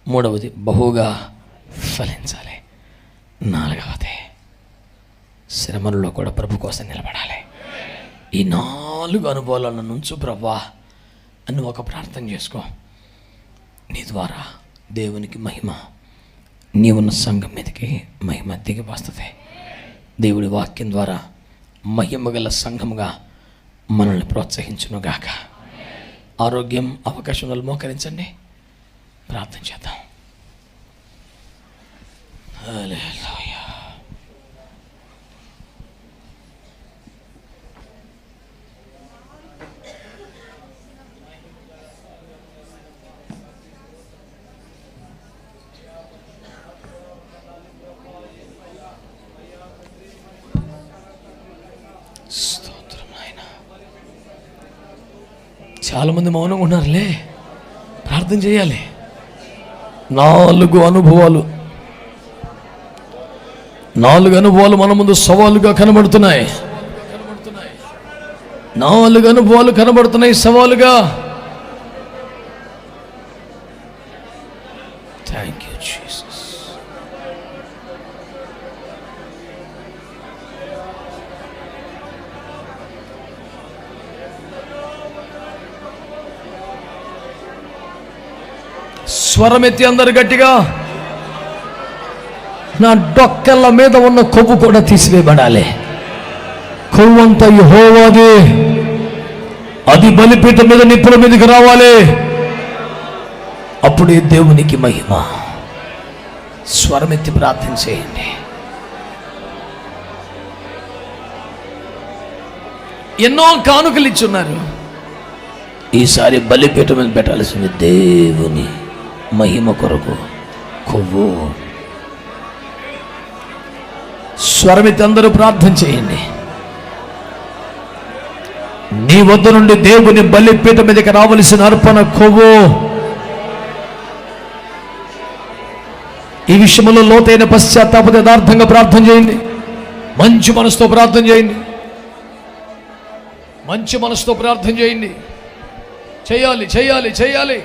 మూడవది, బహుగా ఫలించాలి. 4వది, శ్రమలలో కూడా ప్రభు కోసం నిలబడాలి. ఈ 4 అనుభవాలను నుంచు ప్రభా అని ఒక ప్రార్థన చేసుకో. నీ ద్వారా దేవునికి మహిమ, నీవున్న సంఘం మీదకి మహిమ దిగి వస్తుంది. దేవుడి వాక్యం ద్వారా మహిమ గల సంఘముగా మనల్ని ప్రోత్సహించునుగాక. ఆరోగ్యం, అవకాశం మోకరించండి, ప్రార్థన చేద్దాం. హల్లెలూయా. స్తోత్రం నాయనా. చాలా మంది మౌనంగా ఉన్నారులే, ప్రార్థన చేయాలి. 4 అనుభవాలు మన ముందు సవాలుగా కనబడుతున్నాయి. 4 అనుభవాలు కనబడుతున్నాయి సవాలుగా. Thank you Jesus. స్వరమెత్తి అందరు గట్టిగా, నా డొక్కల మీద ఉన్న కొవ్వు కూడా తీసివేయబడాలి. కొవ్వంతా యెహోవాది, అది బలిపీఠం మీద నిప్పుల మీదకి రావాలి. అప్పుడే దేవునికి మహిమ. స్వరమెత్తి ప్రార్థన చేయండి. ఎన్నో కానుకలు ఇచ్చున్నారు. ఈసారి బలిపీఠం మీద పెట్టాల్సింది దేవుని మహిమ కొరకు కొవ్వు. స్వరమితి అందరూ ప్రార్థన చేయండి. నీ వద్ద నుండి దేవుని బలిపీఠం మీదకి రావలసిన అర్పణ కొవ్వు. ఈ విషయంలో లోతైన పశ్చాత్తాప యథార్థంగా ప్రార్థన చేయండి. మంచి మనసుతో ప్రార్థన చేయండి. మంచి మనసుతో ప్రార్థన చేయండి. చేయాలి చేయాలి చేయాలి.